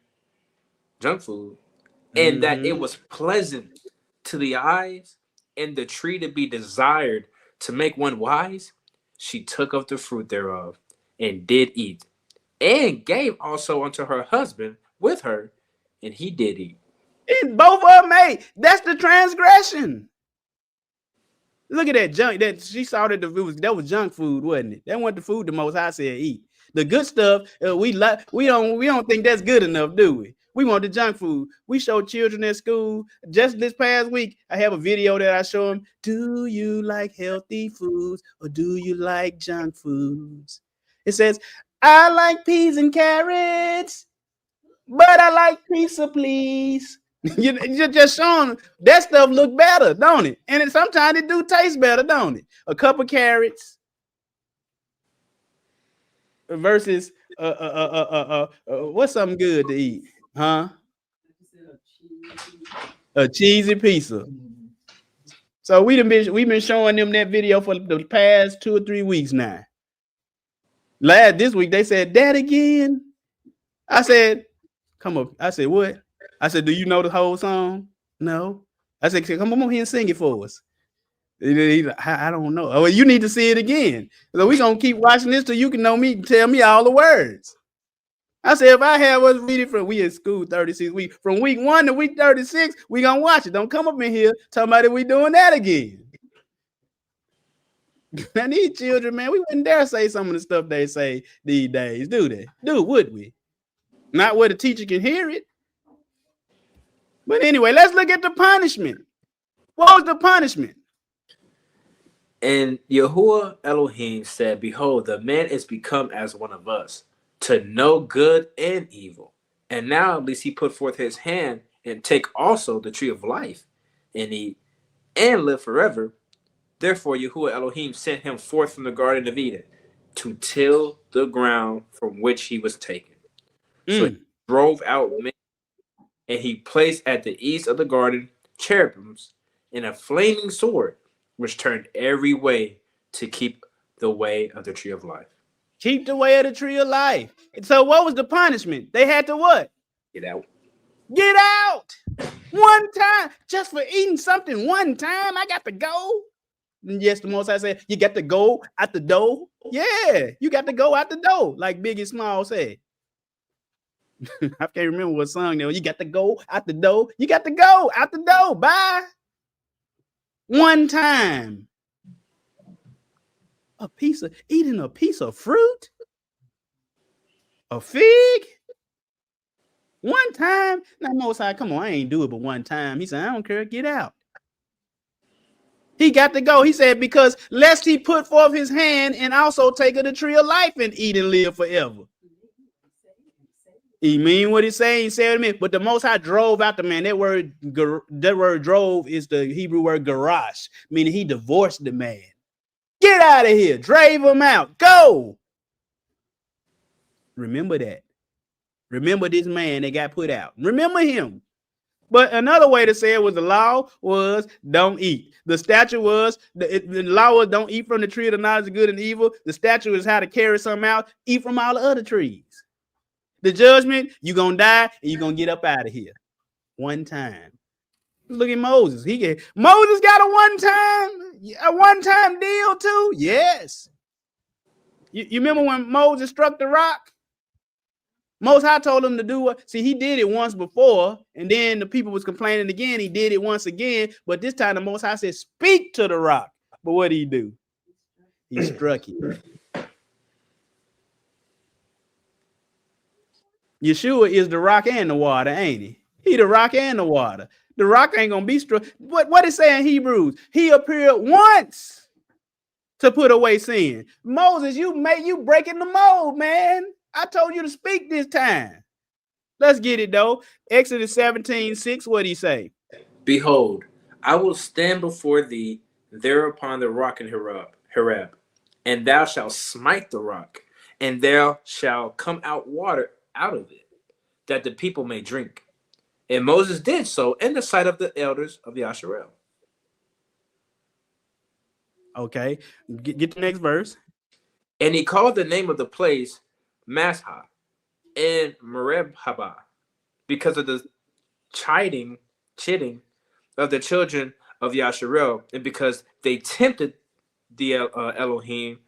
junk food, and that it was pleasant to the eyes, and the tree to be desired to make one wise, she took of the fruit thereof, and did eat, and gave also unto her husband with her, and he did eat. And both of them ate. That's the transgression. Look at that junk. That she saw that that was junk food, wasn't it? That wasn't the food the Most High said eat. The good stuff we don't think that's good enough, do we? We want the junk food. We show children at school. Just this past week, I have a video that I show them. Do you like healthy foods or do you like junk foods? It says, I like peas and carrots, but I like pizza, please. You're just showing that stuff look better, don't it? And sometimes it do taste better, don't it? A cup of carrots versus what's something good to eat? Huh? A cheesy pizza. So we've been showing them that video for the past 2 or 3 weeks now. This week they said that again. I said, come up. I said, what? I said, do you know the whole song? No. I said, come on here and sing it for us. He's like, I don't know. Oh, well, you need to see it again. So we're going to keep watching this till you can know me and tell me all the words. I said, if I have us read it we in school 36 weeks, from week 1 to week 36, we going to watch it. Don't come up in here talking about it, we doing that again. I need children, man. We wouldn't dare say some of the stuff they say these days, do they? Would we? Not where the teacher can hear it. But anyway, let's look at the punishment. What was the punishment? And Yahuwah Elohim said, behold, the man is become as one of us, to know good and evil. And now at least he put forth his hand and take also the tree of life, and eat and live forever. Therefore, Yahuwah Elohim sent him forth from the Garden of Eden to till the ground from which he was taken. So he drove out men, and he placed at the east of the garden cherubims and a flaming sword, which turned every way to keep the way of the tree of life. Keep the way of the tree of life. So what was the punishment? They had to what? Get out. Get out. One time. Just for eating something one time, I got to go. And yes, the Most High said, you got to go out the door. Yeah, you got to go out the door, like Biggie Small said. I can't remember what song there was. You got to go out the door. You got to go out the door. Bye. One time. Eating a piece of fruit? A fig? One time? Now, Most High, come on, I ain't do it but one time. He said, I don't care, get out. He got to go. He said, because lest he put forth his hand and also take of the tree of life and eat and live forever. He mean what he say? He said to me, but the Most High drove out the man. That word drove is the Hebrew word garash, meaning he divorced the man. Get out of here. Drave him out. Go. Remember that. Remember this man that got put out. Remember him. But another way to say it was the law was don't eat. The statute was, the law was don't eat from the tree of the knowledge of good and evil. The statute is how to carry something out. Eat from all the other trees. The judgment, you're going to die and you're going to get up out of here. One time. Look at Moses. Moses got a one-time deal too. Yes. You remember when Moses struck the rock? Most High told him to do what? See, he did it once before, and then the people was complaining again. He did it once again, but this time the Most High said, speak to the rock. But what did he do? He struck it. Yeshua is the rock and the water, ain't he? He the rock and the water. The rock ain't gonna be struck. What it say in Hebrews? He appeared once to put away sin. Moses, you breaking the mold, man. I told you to speak this time. Let's get it though. Exodus 17:6. What did he say? Behold, I will stand before thee there upon the rock in Horeb, and thou shalt smite the rock, and there shall come out water out of it, that the people may drink. And Moses did so in the sight of the elders of the Yasharel. Okay, get the next verse. And he called the name of the place Masha and Meribhaba, because of the chiding of the children of Yasharel, and because they tempted the Elohim,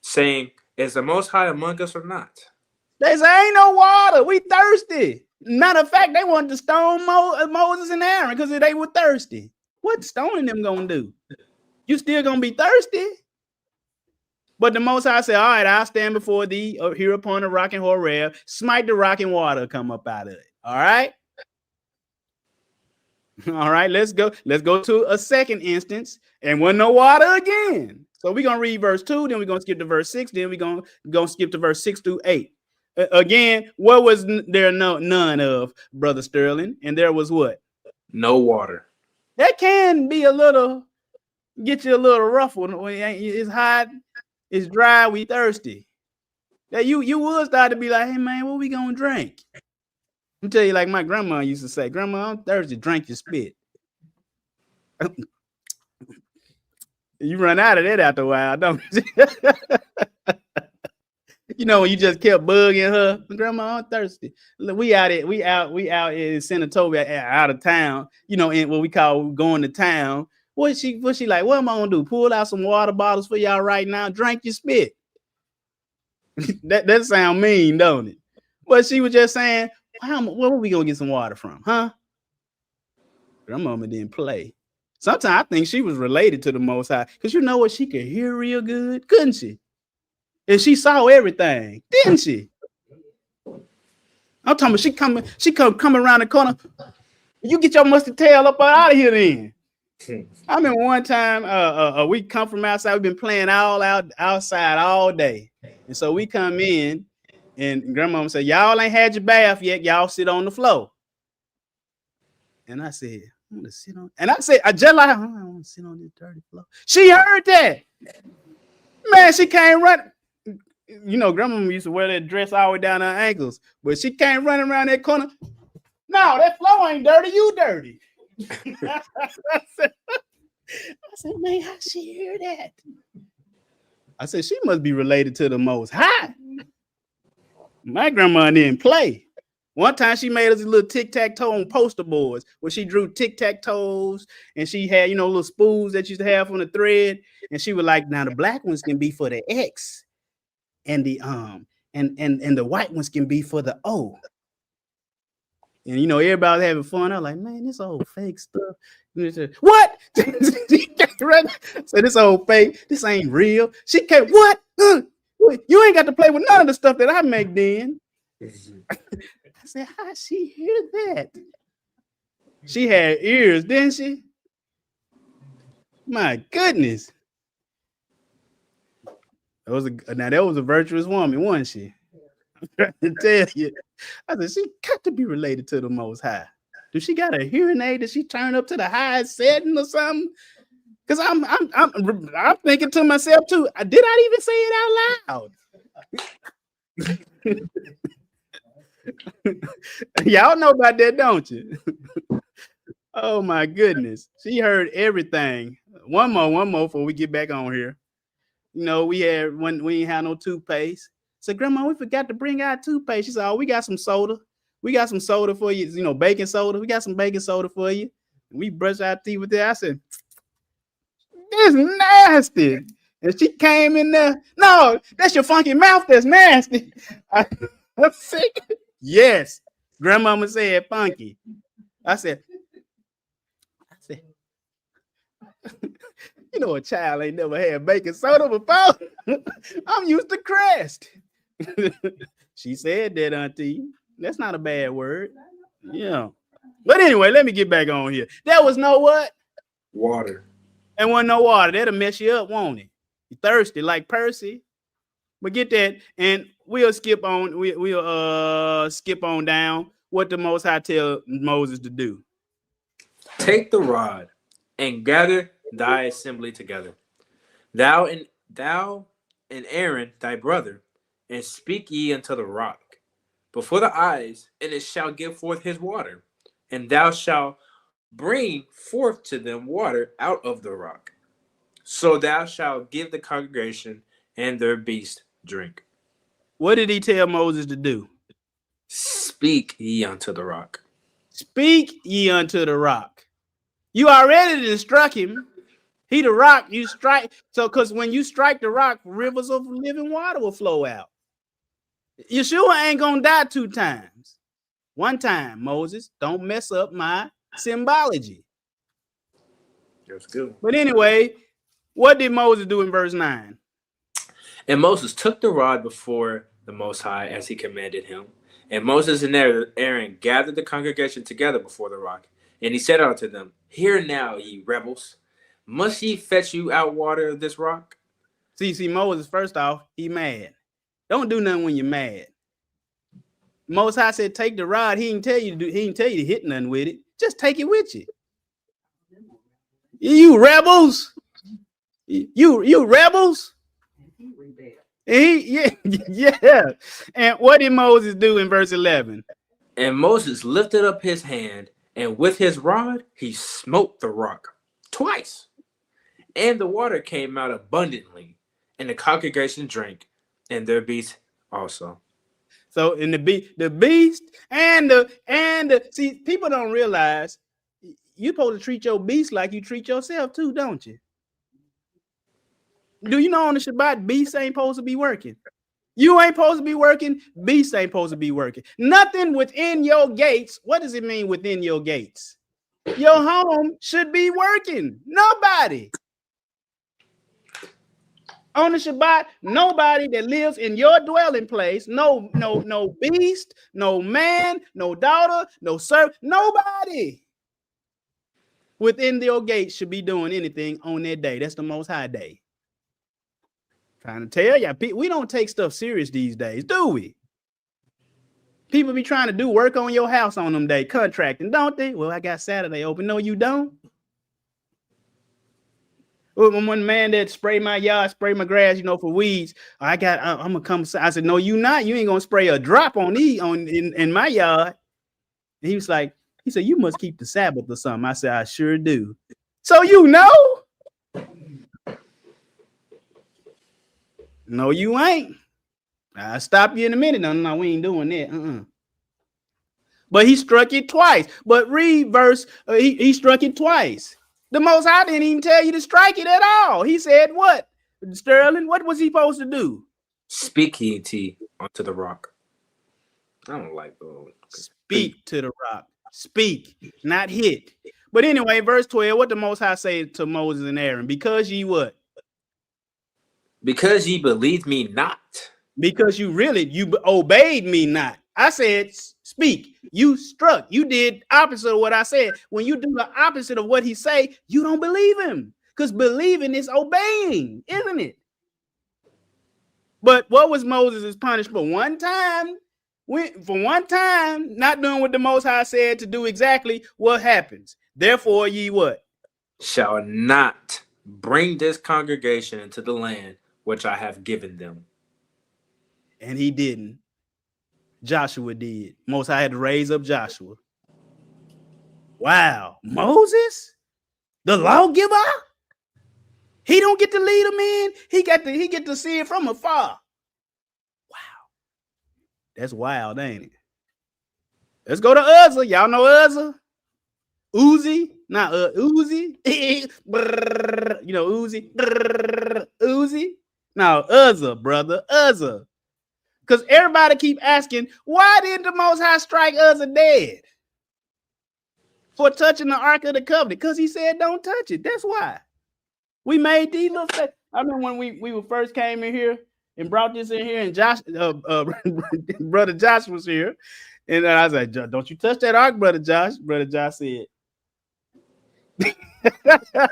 saying, is the Most High among us or not? They say, ain't no water. We thirsty. Matter of fact, they wanted to stone Moses and Aaron because they were thirsty. What stoning them gonna do? You still gonna be thirsty? But the Most High said, all right, I'll stand before thee here upon the rock in Horeb, smite the rock and water come up out of it. All right. All right, let's go. Let's go to a second instance. And wasn't no water again. So we're gonna read verse 2, then we're gonna skip to verse 6, then we're gonna skip to verse 6 through 8. Again, what was there none of, Brother Sterling? And there was what? No water. That can be get you a little ruffled. It's hot, it's dry, we thirsty. That you would start to be like, hey man, what we gonna drink? I'll tell you, like my grandma used to say, Grandma, I'm thirsty, drink your spit. You run out of that after a while, don't you? You know, when you just kept bugging her, Grandma, I'm thirsty. Look, we out in Senatobia, out of town, you know, in what we call going to town. What she like, what am I gonna do? Pull out some water bottles for y'all right now, drink your spit. that sound mean, don't it? But she was just saying, where are we gonna get some water from, huh? Grandmama didn't play. Sometimes I think she was related to the Most High, because you know what, she could hear real good, couldn't she? And she saw everything, didn't she? I'm talking about she come around the corner. You get your mustard tail up out of here then. I remember one time we come from outside, we've been playing outside all day. And so we come in and Grandmama said, y'all ain't had your bath yet, y'all sit on the floor. And I said, want to sit on. And I said, I just like, I want to sit on this dirty floor. She heard that. Man, she came running. You know, grandma used to wear that dress all the way down her ankles, but she came running around that corner. No, that floor ain't dirty. You dirty. I said, man, how she hear that? I said, she must be related to the Most High. My grandma didn't play. One time she made us a little tic-tac-toe on poster boards where she drew tic-tac-toes and she had, you know, little spools that you used to have on the thread. And she was like, now the black ones can be for the X and the and the white ones can be for the O. And you know, everybody having fun. I was like, man, this old fake stuff. What? So this old fake, this ain't real. She can't, what? You ain't got to play with none of the stuff that I make then. I said, how she hear that? She had ears, didn't she? My goodness. That was a virtuous woman, wasn't she? I'm trying to tell you. I said, she got to be related to the Most High. Do she got a hearing aid? Did she turn up to the highest setting or something? Because I'm thinking to myself too. Did I even say it out loud? Y'all know about that, don't you? Oh my goodness. She heard everything. One more before we get back on here. You know, we ain't had no toothpaste. So grandma, we forgot to bring out toothpaste. She said, oh, we got some soda. We got some soda for you, you know, baking soda. We got some baking soda for you. And we brushed our teeth with that. I said, this is nasty. And she came in there. No, that's your funky mouth that's nasty. I'm sick. Yes. Grandmama said funky. I said, you know, a child ain't never had baking soda before. I'm used to Crest. She said that, auntie. That's not a bad word. Yeah. But anyway, let me get back on here. There was no what? Water. And wasn't no water. That'll mess you up, won't it? You thirsty like Percy. But get that, and we'll skip on. We'll skip on down. What the Most High tell Moses to do? Take the rod and gather thy assembly together, thou and Aaron thy brother, and speak ye unto the rock before the eyes, and it shall give forth his water, and thou shalt bring forth to them water out of the rock. So thou shalt give the congregation and their beast drink. What did he tell Moses to do? Speak ye unto the rock. Speak ye unto the rock. You already struck him. He the rock, you strike. So, because when you strike the rock, rivers of living water will flow out. Yeshua ain't gonna die 2 times. 1 time, Moses, don't mess up my symbology. That's good. But anyway, what did Moses do in verse 9? And Moses took the rod before the Most High as he commanded him. And Moses and Aaron gathered the congregation together before the rock. And he said unto them, hear now, ye rebels, must ye fetch you out water of this rock? See, Moses, first off, he mad. Don't do nothing when you're mad. Most High said, take the rod. He didn't tell you to hit nothing with it. Just take it with you. You rebels. You rebels. Yeah. And what did Moses do in verse 11? And Moses lifted up his hand, and with his rod he smote the rock twice. And the water came out abundantly, and the congregation drank, and their beasts also. So in the beast and the see, people don't realize you're supposed to treat your beast like you treat yourself too, don't you? Do you know on the Shabbat, beasts ain't supposed to be working? You ain't supposed to be working. Beasts ain't supposed to be working. Nothing within your gates. What does it mean within your gates? Your home should be working. Nobody. On the Shabbat, nobody that lives in your dwelling place, no beast, no man, no daughter, no servant, nobody within your gates should be doing anything on that day. That's the Most High day. Trying to tell you, we don't take stuff serious these days, do we? People be trying to do work on your house on them day, contracting, don't they? Well, I got Saturday open. No, you don't. One man that spray my yard, spray my grass, for weeds. I'm gonna come. I said, no, you not. You ain't gonna spray a drop on in my yard. And he said, you must keep the Sabbath or something. I said, I sure do. So no, you ain't. I'll stop you in a minute. No, we ain't doing that. But he struck it twice. But read verse. He struck it twice. The Most High didn't even tell you to strike it at all. He said, what? Sterling, what was he supposed to do? Speak ye unto the rock. I don't like those. Speak to the rock. Speak, not hit. But anyway, verse 12, what the Most High say to Moses and Aaron? Because ye what? Because ye believed me not. Because you obeyed me not. I said, speak. You struck. You did opposite of what I said. When you do the opposite of what he say, you don't believe him. Because believing is obeying, isn't it? But what was Moses' punishment? One time, not doing what the Most High said to do exactly, what happens? Therefore, ye what? Shall not bring this congregation into the land which I have given them. And he didn't. Joshua did. Most High had to raise up Joshua. Wow. Moses? The lawgiver? He don't get to lead them in. He get to see it from afar. Wow. That's wild, ain't it? Let's go to Uzzah. Y'all know Uzzah? Uzi? Not Uzi. Uzi. Uzi? No, Uzzah, brother. Uzzah. Because everybody keep asking, why didn't the Most High strike Uzzah dead? For touching the Ark of the Covenant. Because he said don't touch it. That's why. We made these little things. I remember when we first came in here and brought this in here, and Josh, Brother Josh was here. And I was like, don't you touch that Ark, Brother Josh. Brother Josh said. I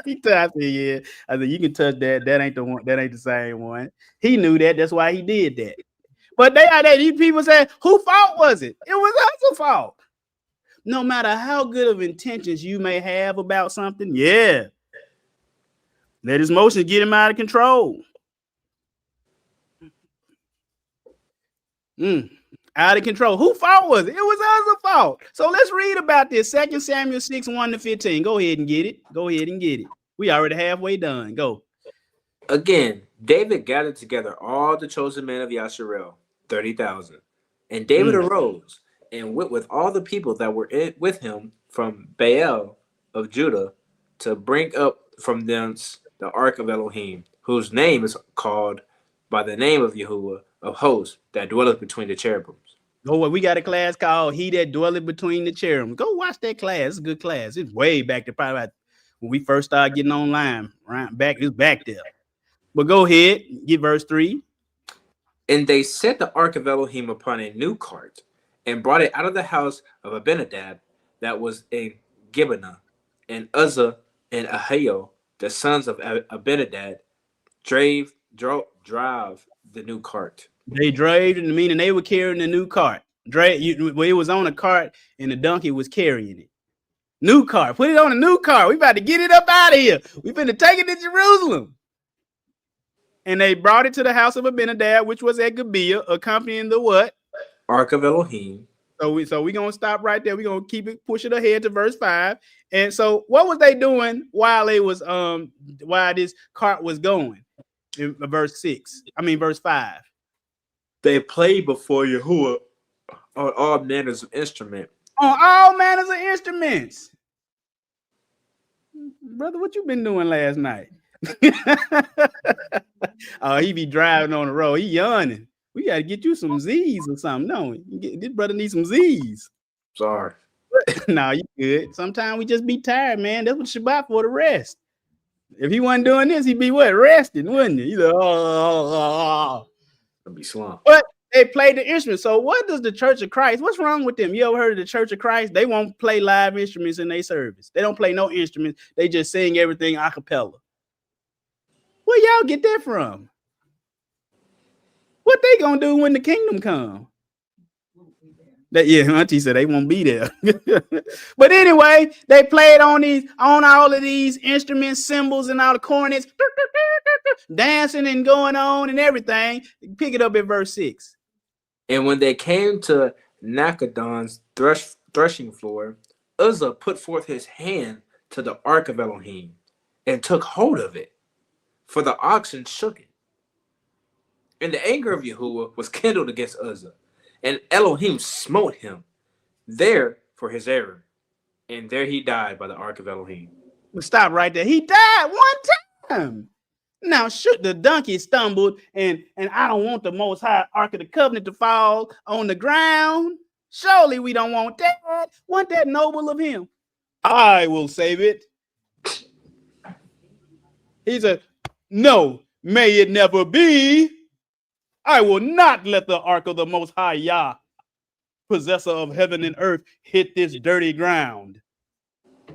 said, yeah. I said, you can touch that. That ain't the one. That ain't the same one. He knew that. That's why he did that. But these people say, whose fault was it? It was Uzzah's fault. No matter how good of intentions you may have about something, let his motions get him out of control. Out of control. Whose fault was it? It was Uzzah's fault. So let's read about this. 2 Samuel 6, 1-15. Go ahead and get it. We already halfway done. Go. Again, David gathered together all the chosen men of Yasharel, 30,000. And David arose and went with all the people that were with him from Baal of Judah to bring up from thence the ark of Elohim, whose name is called by the name of Yahuwah of hosts that dwelleth between the cherubims. Oh, we got a class called He That Dwelleth Between the Cherubims. Go watch that class. It's a good class. It's way back there, probably when we first started getting online. Right back, it's back there. But go ahead, get verse 3. And they set the ark of Elohim upon a new cart and brought it out of the house of Abinadab that was in Gibeonah. And Uzzah and Ahio, the sons of Abinadab, drive the new cart. They drave, meaning they were carrying the new cart. It was on a cart and the donkey was carrying it. New cart. Put it on a new cart. We about to get it up out of here. We finna take it to Jerusalem. And they brought it to the house of Abinadab, which was at Gibeah, accompanying the what? Ark of Elohim. So we're going to stop right there. We're going to keep it, push it ahead to verse 5. And so what was they doing while this cart was going? In verse 5. They played before Yahuwah on all manners of instrument. On all manners of instruments. Brother, what you been doing last night? Oh, he be driving on the road. He yawning. We got to get you some Z's or something. No, this brother needs some Z's. Sorry. No, you good. Sometimes we just be tired, man. That's what Shabbat for, the rest. If he wasn't doing this, he'd be what? Resting, wouldn't he? He'd be slumped. But they played the instruments. So what does the Church of Christ, what's wrong with them? You ever heard of the Church of Christ? They won't play live instruments in their service. They don't play no instruments. They just sing everything a cappella. Where y'all get that from? What they gonna do when the kingdom come? Auntie said they won't be there. But anyway, they played on all of these instruments, cymbals, and all the cornets, dancing and going on and everything. Pick it up at verse 6. And when they came to Nakadon's threshing floor, Uzzah put forth his hand to the ark of Elohim and took hold of it, for the oxen shook it. And the anger of Yahuwah was kindled against Uzzah, and Elohim smote him there for his error. And there he died by the ark of Elohim. Stop right there. He died one time. Now, should the donkey stumbled and I don't want the Most High Ark of the Covenant to fall on the ground. Surely we don't want that. Want that noble of him. I will save it. He said, no, may it never be. I will not let the Ark of the Most High Yah, possessor of heaven and earth, hit this dirty ground.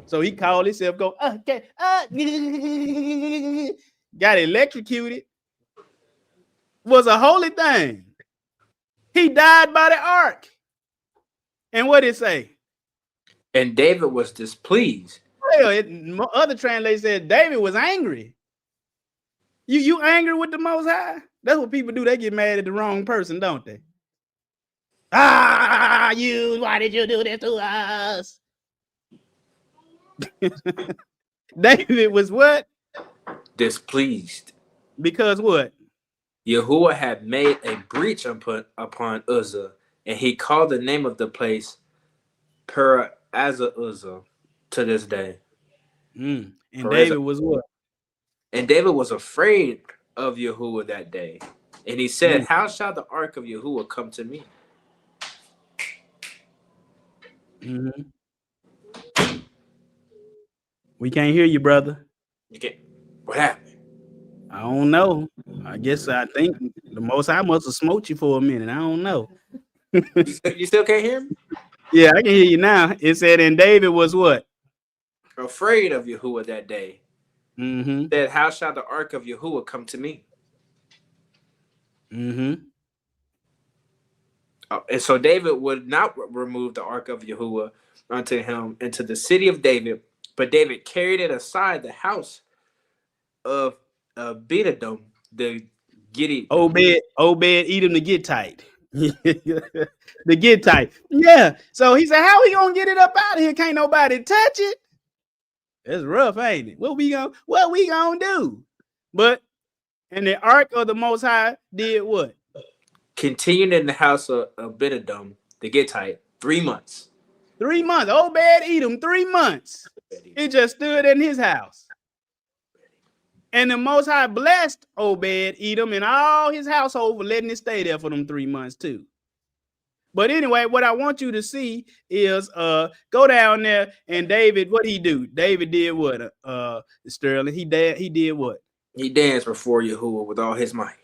So he called himself, go, okay, got electrocuted. Was a holy thing. He died by the ark. And what did it say? And David was displeased. Well, other translators said David was angry. You angry with the Most High? That's what people do. They get mad at the wrong person, don't they? Why did you do this to us? David was what? Displeased. Because what? Yahuwah had made a breach upon Uzzah, and he called the name of the place Per-Azza-Uzzah to this day. And David was what? And David was afraid of Yahuwah that day. And he said, how shall the ark of Yahuwah come to me? We can't hear you, brother. What happened? I don't know. I think the Most High must have smoked you for a minute. I don't know. You still can't hear me? Yeah, I can hear you now. It said, and David was what? Afraid of Yahuwah that day. Said, how shall the ark of Yahuwah come to me? And so David would not remove the ark of Yahuwah unto him into the city of David, but David carried it aside the house of Abinadab, the Gittite. Obed Edom the Gittite. The Gittite. Yeah. So he said, how we gonna get it up out of here? Can't nobody touch it. It's rough, ain't it? What we gonna do? But and the ark of the Most High did what? Continued in the house of Abinadab, the Gittite, 3 months. 3 months. Obed Edom, 3 months. He just stood in his house. And the Most High blessed Obed Edom and all his household for letting it stay there for them 3 months too. But anyway, what I want you to see is go down there and David, what he do? David did what? Sterling, he did what? He danced before Yahuwah with all his might.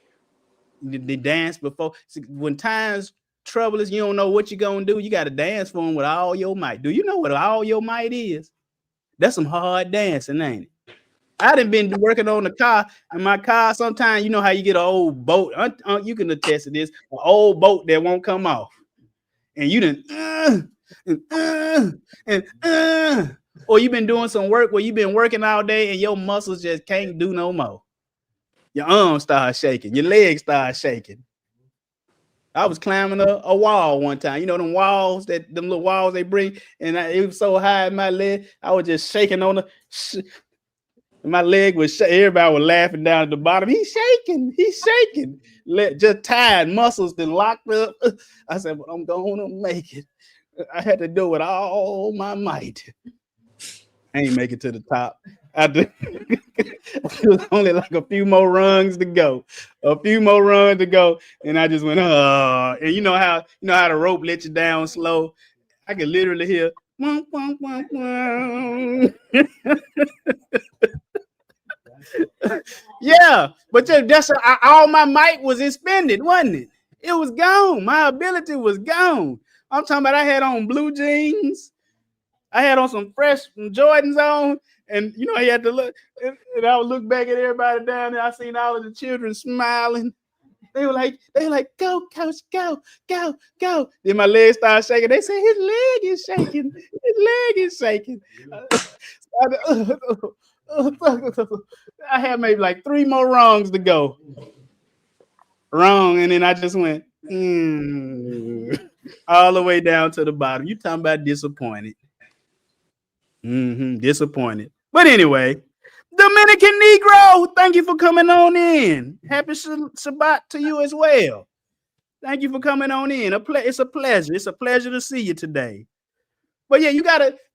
They danced before. See, when times trouble is, you don't know what you're gonna do. You got to dance for him with all your might. Do you know what all your might is? That's some hard dancing, ain't it? I done been working on the car, and my car, sometimes you know how you get an old boat. You can attest to this, an old boat that won't come off. And you done or you've been doing some work where you've been working all day and your muscles just can't do no more. Your arms start shaking, your legs start shaking. I was climbing a wall one time. You know them walls, them little walls they bring, and it was so high in my leg, I was just shaking on my leg was everybody was laughing down at the bottom. He's shaking. Just tired, muscles then locked up. I said, but I'm gonna make it. I had to do it all my might. I ain't make it to the top. It was only like a few more rungs to go. And I just went, and you know how the rope let you down slow. I could literally hear yeah, but that's all my might was expended, wasn't it? It was gone. My ability was gone. I'm talking about I had on blue jeans. I had on some fresh Jordans on, and you know, I had to look, and I would look back at everybody down there. I seen all of the children smiling. They were like, go, coach, go. Then my legs started shaking. They said his leg is shaking. I had maybe like 3 more wrongs to go. Wrong, and then I just went all the way down to the bottom. You talking about disappointed? Disappointed. But anyway, Dominican Negro, thank you for coming on in. Happy Shabbat to you as well. Thank you for coming on in. It's a pleasure. It's a pleasure to see you today. But yeah,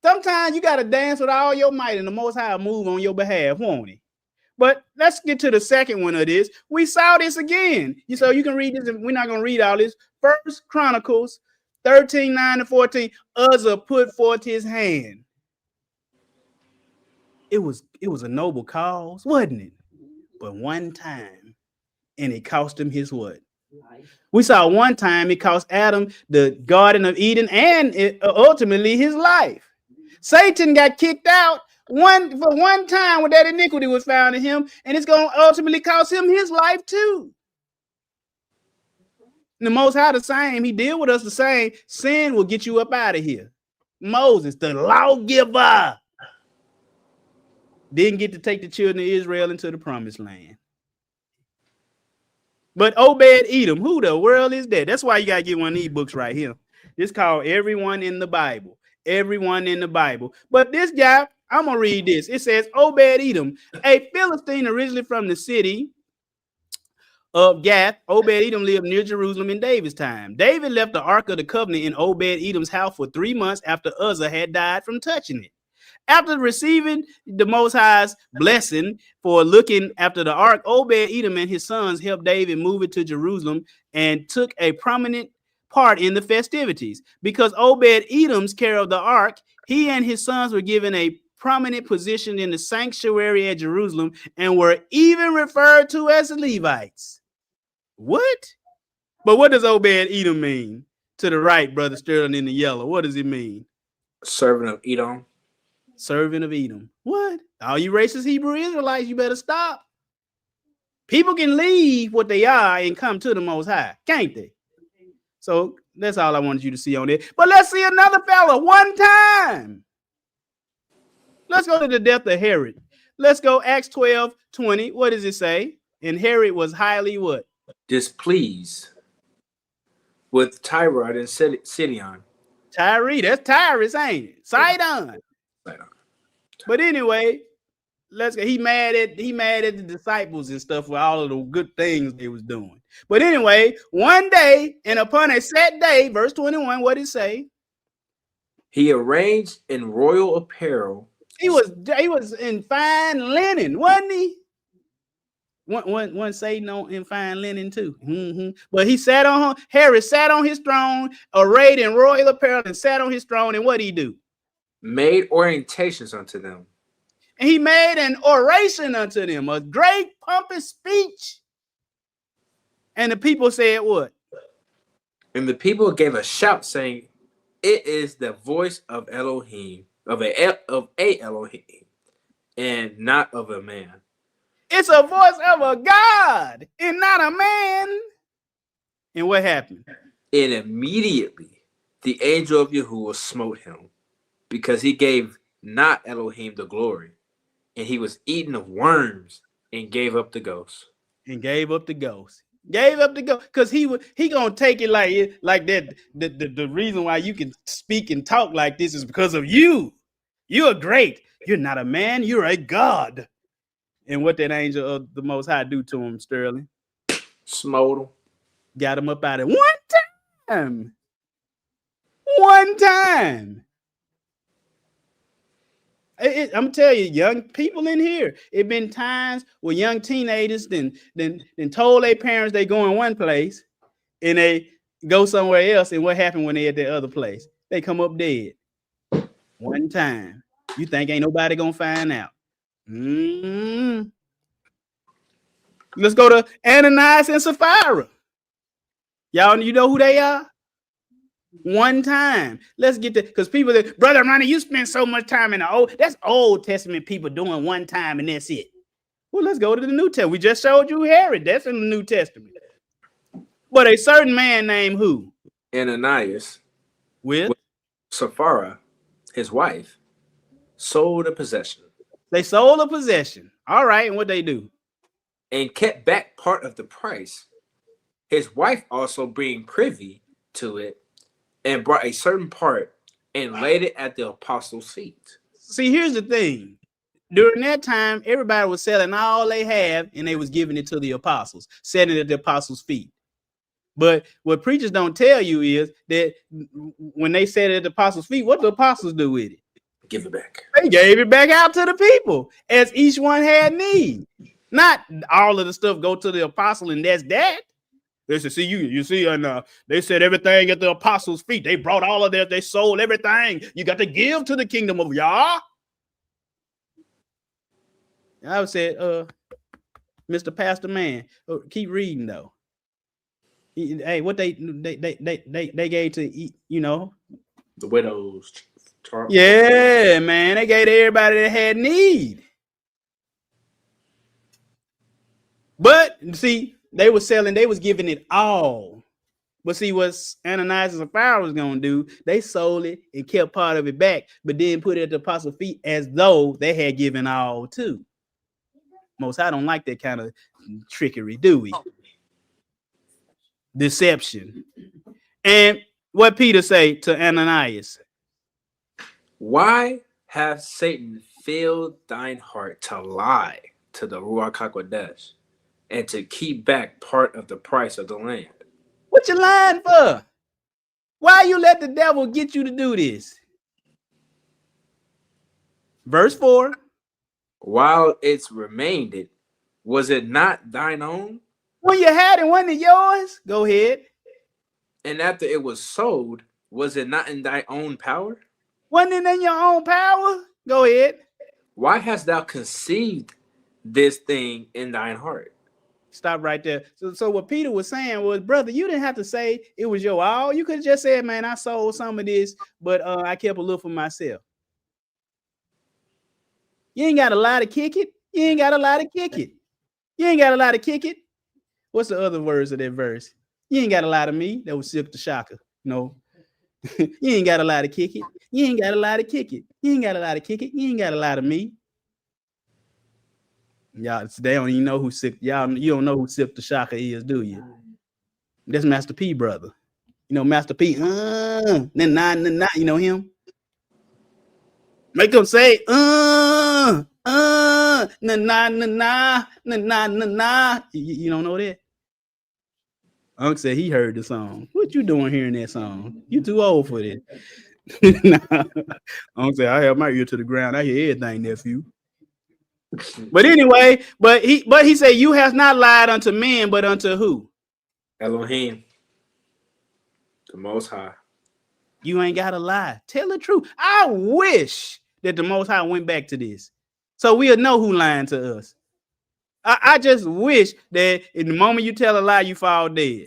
sometimes you gotta dance with all your might and the Most High move on your behalf, won't he? But let's get to the second one of this. We saw this again. So you can read this, and we're not gonna read all this. First Chronicles 13:9-14. Uzzah put forth his hand. It was a noble cause, wasn't it? But one time, and it cost him his what? Life. We saw one time it cost Adam the Garden of Eden and ultimately his life. Satan got kicked out for one time when that iniquity was found in him, and it's going to ultimately cost him his life too. And the Most High the same. He deal with us the same. Sin will get you up out of here. Moses, the lawgiver, didn't get to take the children of Israel into the promised land. But Obed-Edom, who the world is that? That's why you got to get one of these books right here. It's called Everyone in the Bible. Everyone in the Bible. But this guy, I'm going to read this. It says, Obed-Edom, a Philistine originally from the city of Gath. Obed-Edom lived near Jerusalem in David's time. David left the Ark of the Covenant in Obed-Edom's house for 3 months after Uzzah had died from touching it. After receiving the Most High's blessing for looking after the ark, Obed-Edom and his sons helped David move it to Jerusalem and took a prominent part in the festivities. Because Obed-Edom's care of the ark, he and his sons were given a prominent position in the sanctuary at Jerusalem and were even referred to as the Levites. What? But what does Obed-Edom mean? To the right, Brother Sterling in the yellow. What does it mean? Servant of Edom. Servant of Edom. What? All you racist Hebrew Israelites, you better stop. People can leave what they are and come to the Most High, can't they? So that's all I wanted you to see on there. But let's see another fella one time. Let's go to the death of Herod. Let's go Acts 12:20. What does it say? And Herod was highly what? Displeased with Tyrod and Sidon. Tyree, that's Tyrus, ain't it? Sidon. But anyway, let's go. He mad at the disciples and stuff for all of the good things they was doing. But anyway, one day and upon a set day, verse 21, what did it say? He arranged in royal apparel. He was in fine linen, wasn't he? One Satan in fine linen too. But Herod sat on his throne, arrayed in royal apparel, and sat on his throne. And what did he do? Made orientations unto them. And he made an oration unto them, a great pompous speech. And the people said what? And the people gave a shout saying, it is the voice of Elohim, of a Elohim, and not of a man. It's a voice of a God and not a man. And what happened? And immediately the angel of Yahuwah smote him, because he gave not Elohim the glory, and he was eaten of worms and gave up the ghost. Gave up the ghost, because he gonna take it like that. The reason why you can speak and talk like this is because of you. You're great. You're not a man. You're a God. And what that angel of the Most High do to him, Sterling? Smote him. Got him up out of it. One time. I'm telling you, young people in here, it been times where young teenagers then told their parents they go in one place and they go somewhere else. And what happened when they at the other place? They come up dead. One time. You think ain't nobody gonna find out. Let's go to Ananias and Sapphira. Y'all, you know who they are? One time. Let's get to, because people that, Brother Ronnie, you spend so much time in that's Old Testament people doing one time and that's it. Well, let's go to the New Testament. We just showed you Herod. That's in the New Testament. But a certain man named who? Ananias, With Sapphira, his wife, sold a possession. They sold a possession. All right, and what they do? And kept back part of the price. His wife also being privy to it, and brought a certain part and laid it at the apostles' feet. See, here's the thing. During that time, everybody was selling all they have, and they was giving it to the apostles, setting it at the apostles' feet. But what preachers don't tell you is that when they set it at the apostles' feet, what the apostles do with it? Give it back. They gave it back out to the people as each one had need. Not all of the stuff go to the apostle and that's that. They said, see, you see, and they said everything at the apostles' feet. They brought all of that. They sold everything. You got to give to the kingdom of Yah. I would say, Mr. Pastor Man, keep reading though. Hey, what they gave to eat, you know, the widows. Yeah, man, they gave to everybody that had need. But see, they was selling, they was giving it all. But see, what Ananias and Sapphira was gonna do, they sold it and kept part of it back, but then put it at the apostles' feet as though they had given all too. Most High don't like that kind of trickery, do we? Deception. And what Peter say to Ananias? Why hath Satan filled thine heart to lie to the Ruach HaKodesh and to keep back part of the price of the land? What you lying for? Why you let the devil get you to do this? Verse 4. While it's remained, was it not thine own? When you had it, wasn't it yours? Go ahead. And after it was sold, was it not in thy own power? Wasn't it in your own power? Go ahead. Why hast thou conceived this thing in thine heart? Stop right there. So what Peter was saying was, brother, you didn't have to say it was your all. You could have just said, man, I sold some of this, but I kept a little for myself. You ain't got a lie to kick it. You ain't got a lie to kick it. You ain't got a lie to kick it. What's the other words of that verse? You ain't got a lie to me. That was Silk the Shocker. No. You ain't got a lie to kick it. You ain't got a lie to kick it. You ain't got a lie to kick it. You ain't got a lie to me. Y'all, they don't even know who Silk. Y'all, you don't know who Silk the Shocker is, do you? That's Master P, brother. You know, Master P. You know him? Make them say, You don't know that? Unc said he heard the song. What you doing hearing that song? You too old for this. Unc said, I have my ear to the ground. I hear everything, nephew. But anyway, but he said, you have not lied unto men, but unto who? Elohim, the Most High. You ain't got to lie. Tell the truth. I wish that the Most High went back to this, so we'll know who lying to us. I just wish that in the moment you tell a lie, you fall dead.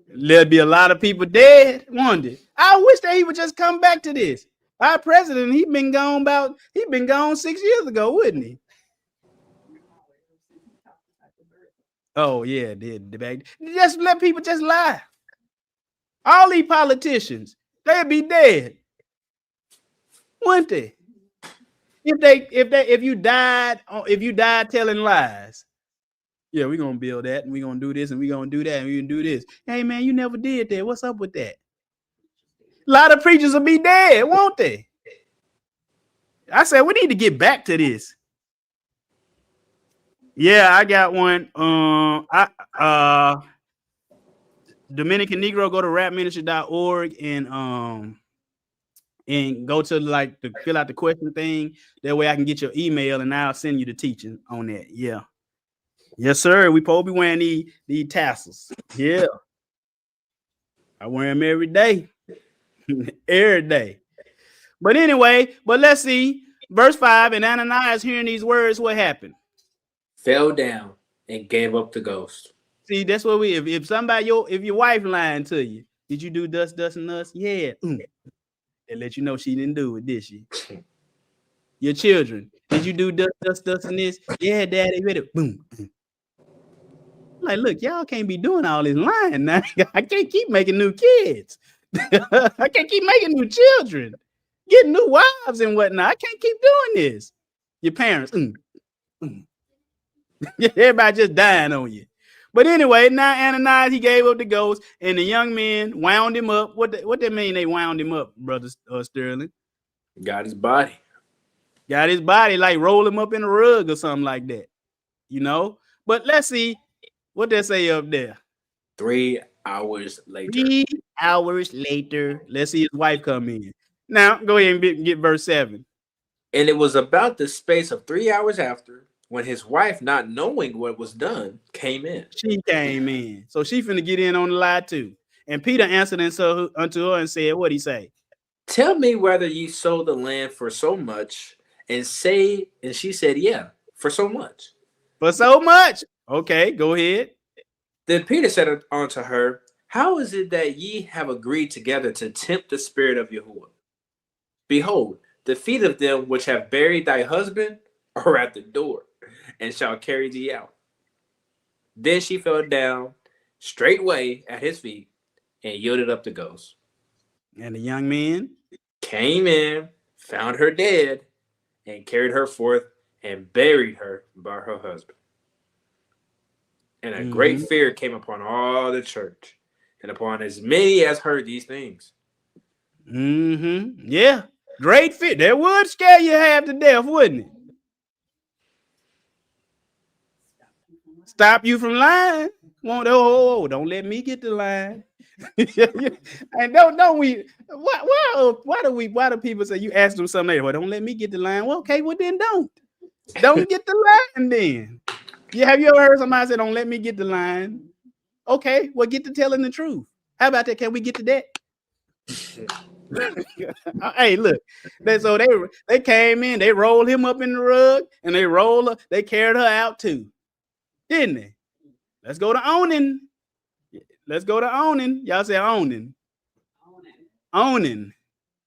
There'll be a lot of people dead, won't it? I wish that he would just come back to this. Our president, he been gone 6 years ago, wouldn't he? Oh, yeah, just let people just lie. All these politicians, they'd be dead, wouldn't they? If you died telling lies. Yeah, we're gonna build that, and we're gonna do this, and we're gonna do that, and we're gonna do this. Hey man, you never did that. What's up with that? A lot of preachers will be dead, won't they? I said we need to get back to this. Yeah, I got one. Dominican Negro, go to rapministry.org and go to like to fill out the question thing. That way I can get your email and I'll send you the teaching on that. Yeah. Yes, sir. We probably wearing these tassels. Yeah. I wear them every day. Every day. But anyway, let's see. Verse 5, and Ananias hearing these words, what happened? Fell down and gave up the ghost. See, that's what if your wife lying to you, did you do dust, and us? Yeah. They let you know she didn't do it, did she? Your children, did you do dust, and this? Yeah, daddy, ready. Boom. Like, look, y'all can't be doing all this lying now. I can't keep making new kids. I can't keep making new children, getting new wives and whatnot. I can't keep doing this. Your parents, everybody just dying on you. But anyway, now Ananias, he gave up the ghost, and the young men wound him up. What that mean? They wound him up, brother Sterling? Got his body. Got his body, like roll him up in a rug or something like that, you know. But let's see what they say up there. 3 hours later. 3 hours later, let's see his wife come in. Now, go ahead and get verse 7. And it was about the space of 3 hours after, when his wife, not knowing what was done, came in. She came in. So she finna get in on the lie too. And Peter answered unto her and said, what'd he say? Tell me whether ye sold the land for so much, and she said, yeah, for so much. For so much. Okay, go ahead. Then Peter said unto her, how is it that ye have agreed together to tempt the spirit of Yahuwah? Behold, the feet of them which have buried thy husband are at the door, and shall carry thee out. Then she fell down straightway at his feet and yielded up the ghost. And the young men came in, found her dead, and carried her forth and buried her by her husband. And a great fear came upon all the church and upon as many as heard these things. Yeah, great fear. That would scare you half to death, wouldn't it? Stop you from lying. Don't let me get the line. And don't we? Why do people say you ask them something? Well, don't let me get the line. Well, okay, well then don't get the line then. Yeah, have you ever heard somebody say, "Don't let me get the line"? Okay, well, get to telling the truth. How about that? Can we get to that? Hey, look. So they came in, they rolled him up in the rug, and they carried her out too, didn't they? Let's go to owning. Let's go to owning. Y'all say owning. Owning.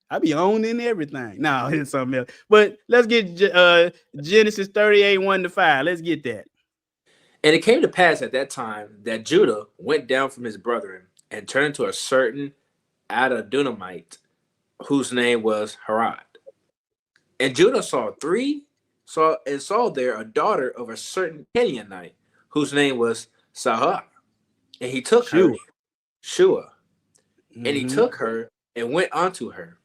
I be owning everything. No, it's something else. But let's get Genesis 38, 1-5. Let's get that. And it came to pass at that time that Judah went down from his brethren and turned to a certain Adadunamite, whose name was Herod. And Judah saw there a daughter of a certain Canaanite, whose name was Sahar. And he took her, Shua. And he took her and went unto her.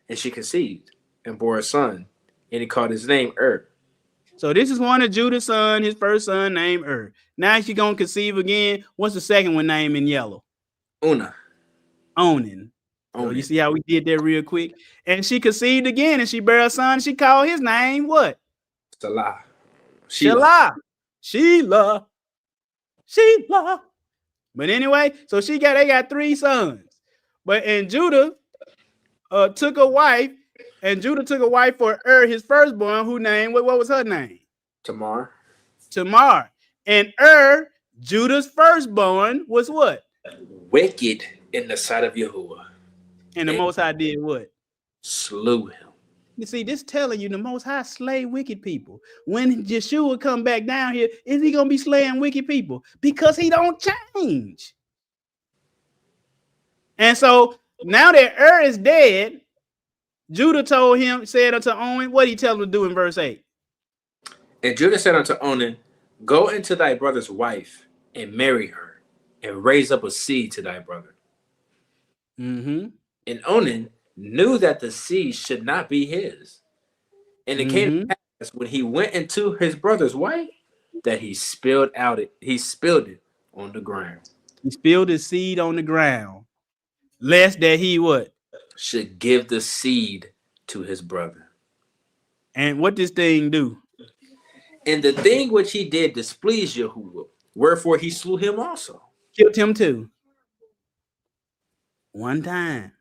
And she conceived and bore a son. And he called his name So this is one of Judah's son, his first son named Now she's going to conceive again. What's the second one named in yellow? Onan. So you see how we did that real quick? And she conceived again, and she bare a son. She called his name what? Shelah. But anyway, so they got 3 sons. And Judah took a wife, and Judah took a wife for his firstborn, who named, what was her name? Tamar. And Judah's firstborn, was what? Wicked in the sight of Yahuwah. And the Most High did what? Slew him. You see, this telling you the Most High slay wicked people. When Yeshua come back down here, is he going to be slaying wicked people? Because he don't change. And so now that is dead, Judah said unto Onan, what did he tell him to do in verse 8? And Judah said unto Onan, go into thy brother's wife and marry her and raise up a seed to thy brother. And Onan knew that the seed should not be his. And it came to pass when he went into his brother's wife that he spilled it on the ground. He spilled his seed on the ground, lest that he what? Should give the seed to his brother. And what this thing do? And the thing which he did displeased Yahuwah, wherefore he slew him also. Killed him too. One time.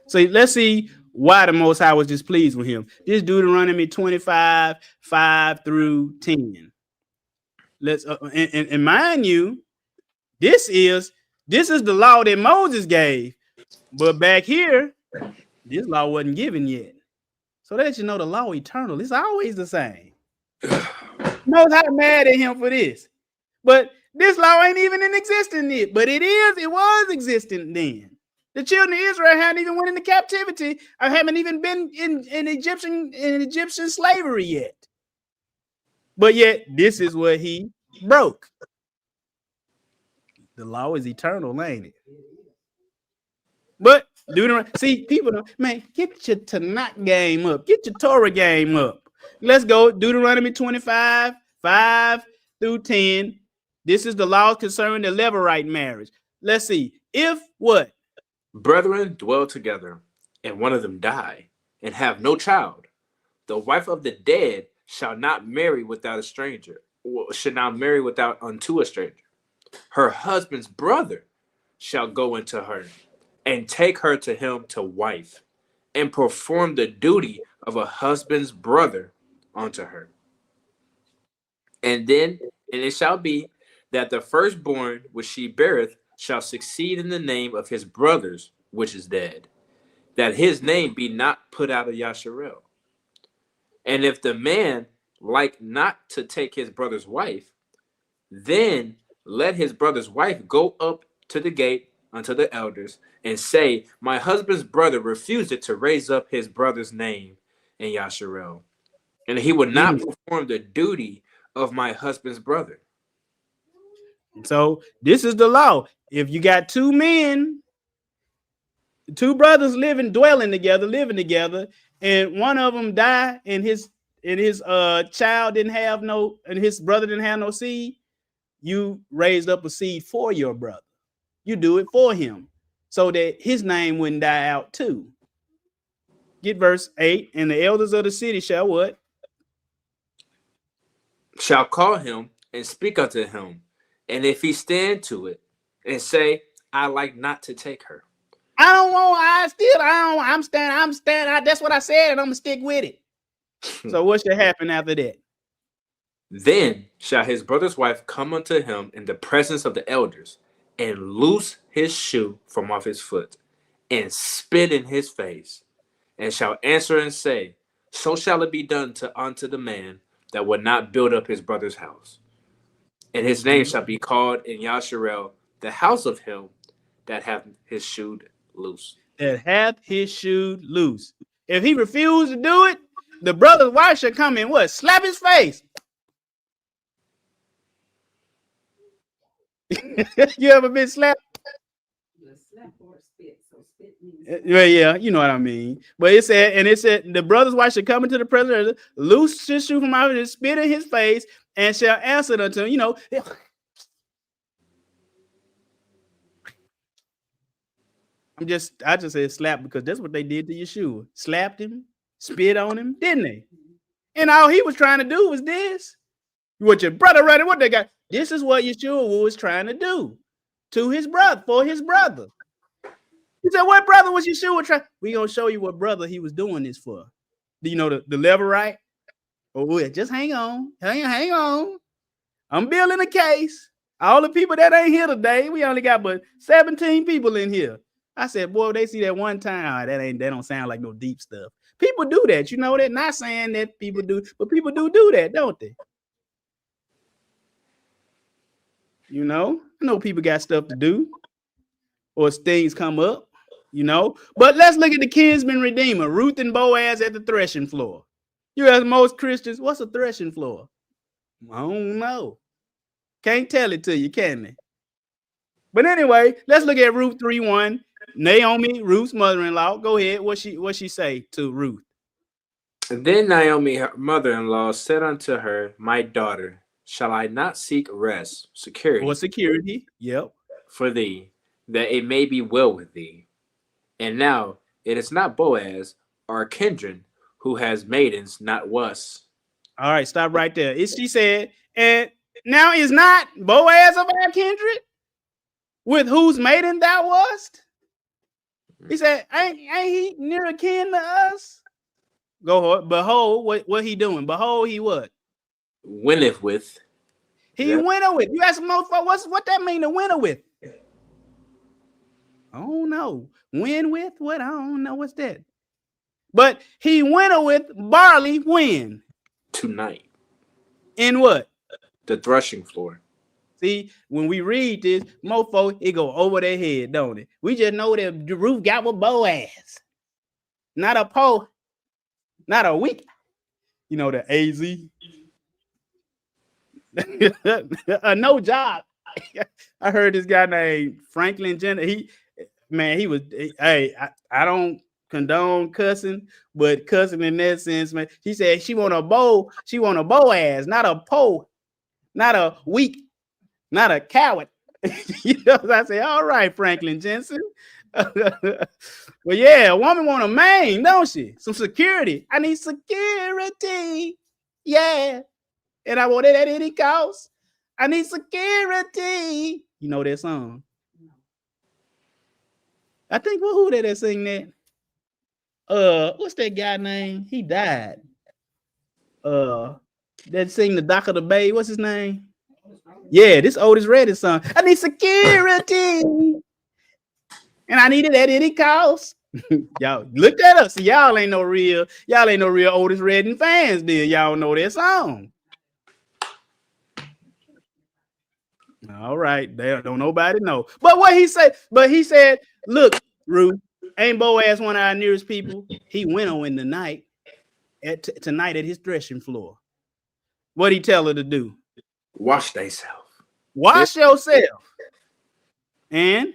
So let's see why the Most High was displeased with him. This Deuteronomy 25, 5-10. Let's and mind you, this is the law that Moses gave, but back here, this law wasn't given yet. So that you know the law eternal. It's always the same. Most High mad at him for this. But this law ain't even in existence yet. But it was existent then. The children of Israel hadn't even went into captivity or haven't even been in Egyptian slavery yet. But yet, this is what he broke. The law is eternal, ain't it? But see, people don't, man, get your Tanakh game up, get your Torah game up. Let's go. Deuteronomy 25, 5 through 10. This is the law concerning the Levirate marriage. Let's see. If what? Brethren dwell together, and one of them die, and have no child, the wife of the dead shall not marry without a stranger, or should not marry without unto a stranger. Her husband's brother shall go into her, and take her to him to wife, and perform the duty of a husband's brother unto her. And it shall be that the firstborn which she beareth shall succeed in the name of his brothers which is dead, that his name be not put out of Yasharel. And if the man like not to take his brother's wife, then let his brother's wife go up to the gate unto the elders, and say, my husband's brother refused to raise up his brother's name in Yasharel, and he would not perform the duty of my husband's brother. So this is the law. If you got two men, two brothers dwelling together, and one of them die, and his child didn't have no, and his brother didn't have no seed, you raised up a seed for your brother. You do it for him, so that his name wouldn't die out too. Get verse 8. And the elders of the city shall what? Shall call him and speak unto him. And if he stand to it and say, I like not to take her. I'm standing. That's what I said, and I'm gonna stick with it. So what should happen after that? Then shall his brother's wife come unto him in the presence of the elders, and loose his shoe from off his foot, and spit in his face, and shall answer and say, so shall it be done unto the man that would not build up his brother's house. And his name shall be called in Yasharel, the house of him that hath his shoe loose. That hath his shoe loose. If he refused to do it, the brother's wife should come and what? Slap his face. You ever been slapped? Well, yeah, you know what I mean. But it said the brother's wife should come into the presence, loose his shoe from out and spit in his face, and shall answer unto him. You know, I just said slap because that's what they did to Yeshua. Slapped him, spit on him, didn't they? And all he was trying to do was this. What your brother running? What they got? This is what Yeshua was trying to do to his brother, for his brother. He said, what brother was Yeshua trying? We're going to show you what brother he was doing this for. Do you know the Levirate? Oh, yeah, just hang on. Hang on. I'm building a case. All the people that ain't here today, we only got but 17 people in here. I said, boy, they see that one time. That don't sound like no deep stuff. People do that. You know that? Not saying that people do, but people do that, don't they? You know, I know people got stuff to do or things come up, you know. But let's look at the kinsman redeemer, Ruth and Boaz at the threshing floor. You ask most Christians, what's a threshing floor? I don't know. Can't tell it to you, can they? But anyway, let's look at Ruth 3:1. Naomi, Ruth's mother-in-law. Go ahead. What she say to Ruth? And then Naomi, her mother-in-law, said unto her, my daughter, shall I not seek rest, security? Or security, yep. For thee, that it may be well with thee. And now it is not Boaz, our kindred, who has maidens, not us. All right, stop right there. She said, and now is not Boaz of our kindred, with whose maiden thou wast? He said, ain't he near akin to us? Go ahead. Behold, what he doing? Behold, he what? Winneth with. He winner with. You ask him what that mean to winner with? I don't know. Win with what? I don't know what's that. But he winner with barley when? Tonight. In what? The threshing floor. See, when we read this, mofo, it go over their head, don't it? We just know that Ruth got with Boaz. Not a po, not a week. You know, the AZ. No job. I heard this guy named Franklin Jenner. He was, hey, I don't condone cussing, but cussing in that sense, man. He said she want a Boaz, not a po, not a weak, not a coward. You know, I say, all right, Franklin Jensen. Well, yeah, a woman want a man, don't she? Some security. I need security. Yeah. And I want it at any cost. I need security. You know that song? I think who that sing that? What's that guy name? He died. That sing the Dock of the Bay. What's his name? Yeah, this Otis Redding song. I need security. And I need it at any cost. Y'all look that up. See, y'all ain't no real Otis Redding fans, dear. Y'all know that song. All right, don't nobody know. But what he said, look, Ruth, ain't Boaz one of our nearest people? He went on in the night tonight at his threshing floor. What'd he tell her to do? Wash thyself. Wash yourself. And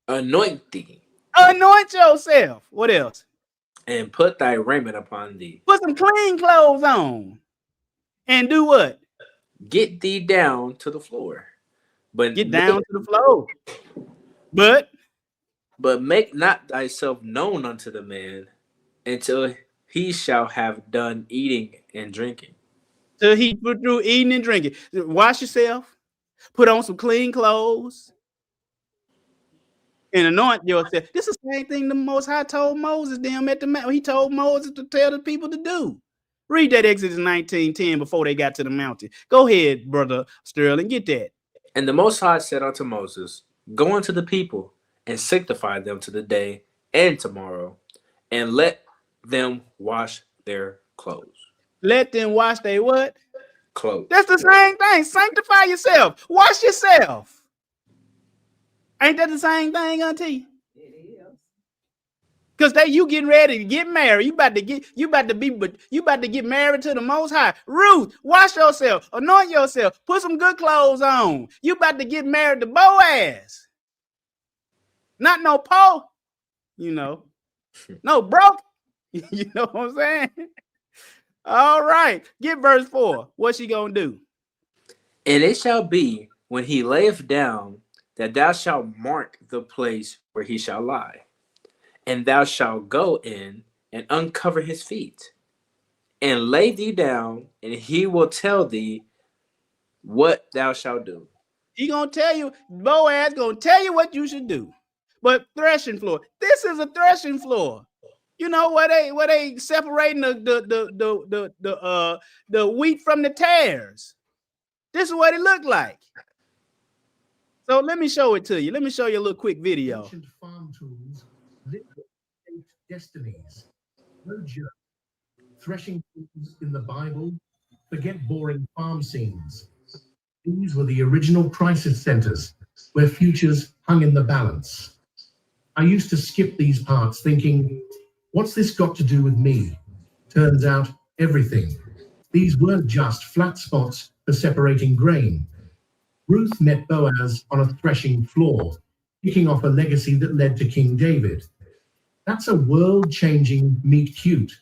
anoint thee. Anoint yourself. What else? And put thy raiment upon thee. Put some clean clothes on. And do what? Get thee down to the floor. But get down to the floor. But make not thyself known unto the man until he shall have done eating and drinking. Till he put through eating and drinking. Wash yourself. Put on some clean clothes. And anoint yourself. This is the same thing the Most High told Moses them at the mountain. He told Moses to tell the people to do. Read that Exodus 19:10 before they got to the mountain. Go ahead, Brother Sterling, get that. And the Most High said unto Moses, go unto the people and sanctify them to the day and tomorrow, and let them wash their clothes. Let them wash their what? Clothes. That's the same thing. Sanctify yourself. Wash yourself. Ain't that the same thing, Auntie? It is. Because you getting ready to get married. You about to get married to the Most High. Ruth, wash yourself, anoint yourself, put some good clothes on. You about to get married to Boaz. Not no Paul, you know. No broke. You know what I'm saying? All right. Get verse 4. What's she gonna do? And it shall be when he layeth down that thou shalt mark the place where he shall lie. And thou shalt go in and uncover his feet, and lay thee down, and he will tell thee what thou shalt do. He gonna tell you, Boaz gonna tell you what you should do. But threshing floor, this is a threshing floor. You know where they separating the wheat from the tares. This is what it looked like. So let me show it to you. Let me show you a little quick video. Ancient farm tools lit destinies. No joke. Threshing tools in the Bible. Forget boring farm scenes. These were the original crisis centers where futures hung in the balance. I used to skip these parts thinking, what's this got to do with me? Turns out everything. These weren't just flat spots for separating grain. Ruth met Boaz on a threshing floor, kicking off a legacy that led to King David. That's a world-changing meet cute.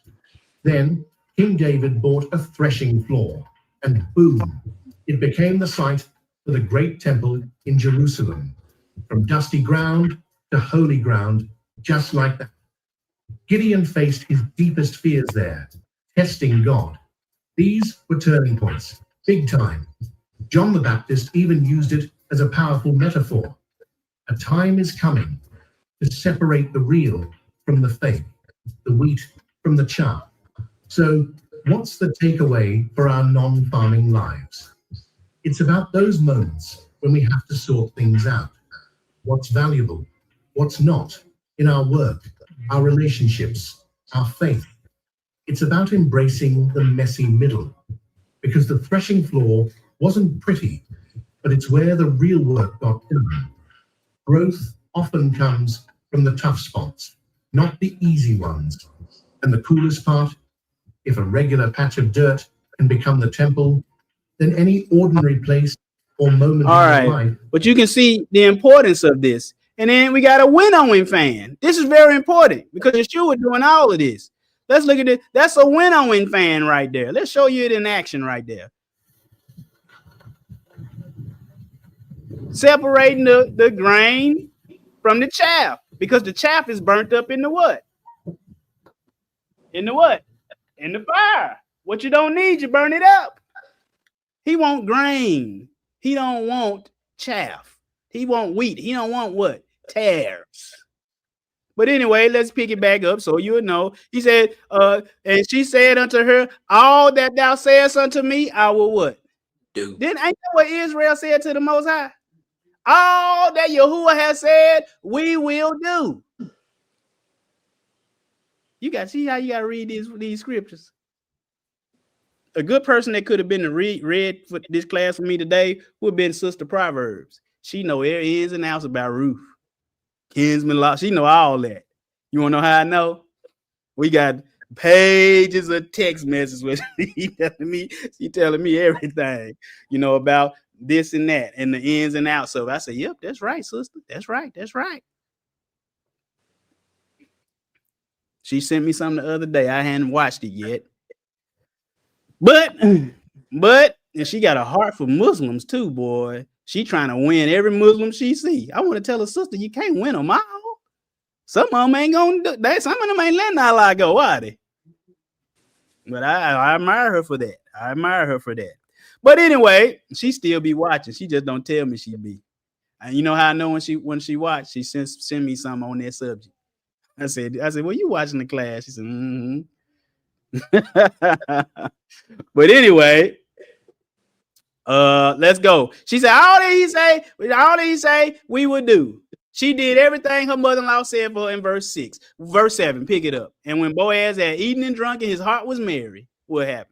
Then King David bought a threshing floor, and boom, it became the site for the great temple in Jerusalem. From dusty ground to holy ground, just like that. Gideon faced his deepest fears there, testing God. These were turning points, big time. John the Baptist even used it as a powerful metaphor. A time is coming to separate the real from the fake, the wheat from the chaff. So what's the takeaway for our non-farming lives? It's about those moments when we have to sort things out. What's valuable, what's not, in our work, our relationships, our faith. It's about embracing the messy middle, because the threshing floor wasn't pretty, but it's where the real work got done. Growth often comes from the tough spots, not the easy ones. And the coolest part, if a regular patch of dirt can become the temple, then any ordinary place or moment All in right. your life. But you can see the importance of this. And then we got a winnowing fan. This is very important because Yeshua doing all of this. Let's look at it. That's a winnowing fan right there. Let's show you it in action right there. Separating the grain from the chaff, because the chaff is burnt up in the what? In the what? In the fire. What you don't need, you burn it up. He want grain. He don't want chaff. He want wheat. He don't want what? Tares. But anyway, let's pick it back up so you'll know. He said, and she said unto her, all that thou sayest unto me, I will what? Do. Then ain't that what Israel said to the Most High? All that Yahuwah has said, we will do. You got to see how you got to read these scriptures. A good person that could have been to read for this class for me today would have been Sister Proverbs. She know every ins and outs about Ruth, kinsman law. She know all that. You want to know how I know? We got pages of text messages with she telling me everything, about this and that and the ins and outs of it. I said, yep, that's right, sister. That's right. That's right. She sent me something the other day. I hadn't watched it yet. But and she got a heart for Muslims too, boy. She trying to win every Muslim she see. I want to tell her sister, you can't win them all. Some of them ain't gonna do that. Some of them ain't letting Allah go, are they? But I admire her for that. I admire her for that. But anyway, she still be watching. She just don't tell me she be. And you know how I know when she watch? She send me something on that subject. I said, well, you watching the class? She said, mm-hmm. But anyway, let's go. She said, all that he say, we would do. She did everything her mother-in-law said for her in verse 6. Verse 7, pick it up. And when Boaz had eaten and drunk and his heart was merry, what happened?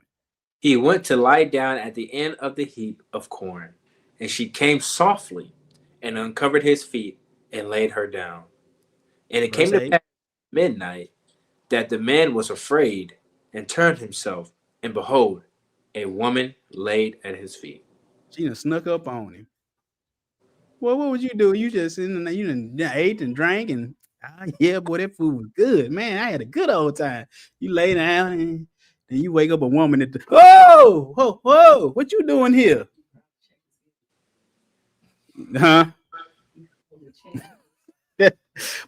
He went to lie down at the end of the heap of corn, and she came softly and uncovered his feet and laid her down. And it came to pass midnight that the man was afraid and turned himself, and behold, a woman laid at his feet. She done snuck up on him. Well, what would you do? You just sitting there, you done ate and drank, and yeah, boy, that food was good. Man, I had a good old time. You lay down and then you wake up a woman at the whoa, what you doing here? Huh?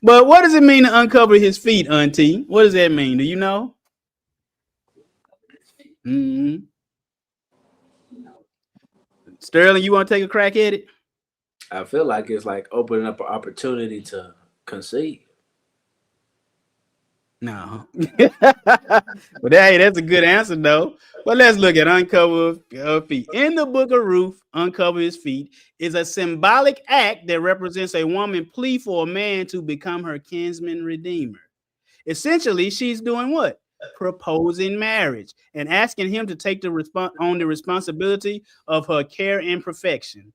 But what does it mean to uncover his feet, Auntie? What does that mean? Do you know? Mm-hmm. Sterling, you want to take a crack at it? I feel like it's like opening up an opportunity to conceive. No. But hey, that's a good answer though. But let's look at uncover her feet. In the book of Ruth, uncover his feet is a symbolic act that represents a woman plea for a man to become her kinsman redeemer. Essentially, she's doing what? Proposing marriage and asking him to take the responsibility of her care and perfection.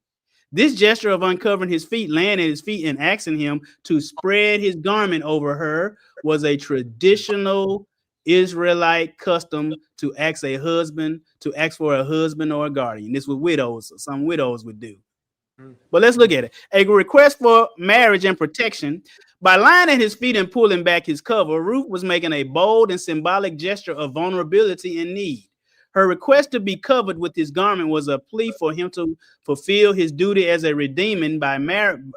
This gesture of uncovering his feet, laying at his feet, and asking him to spread his garment over her was a traditional Israelite custom to ask for a husband or a guardian. This was widows. Some widows would do. But let's look at it. A request for marriage and protection. By lying at his feet and pulling back his cover, Ruth was making a bold and symbolic gesture of vulnerability and need. Her request to be covered with his garment was a plea for him to fulfill his duty as a redeemer by marrying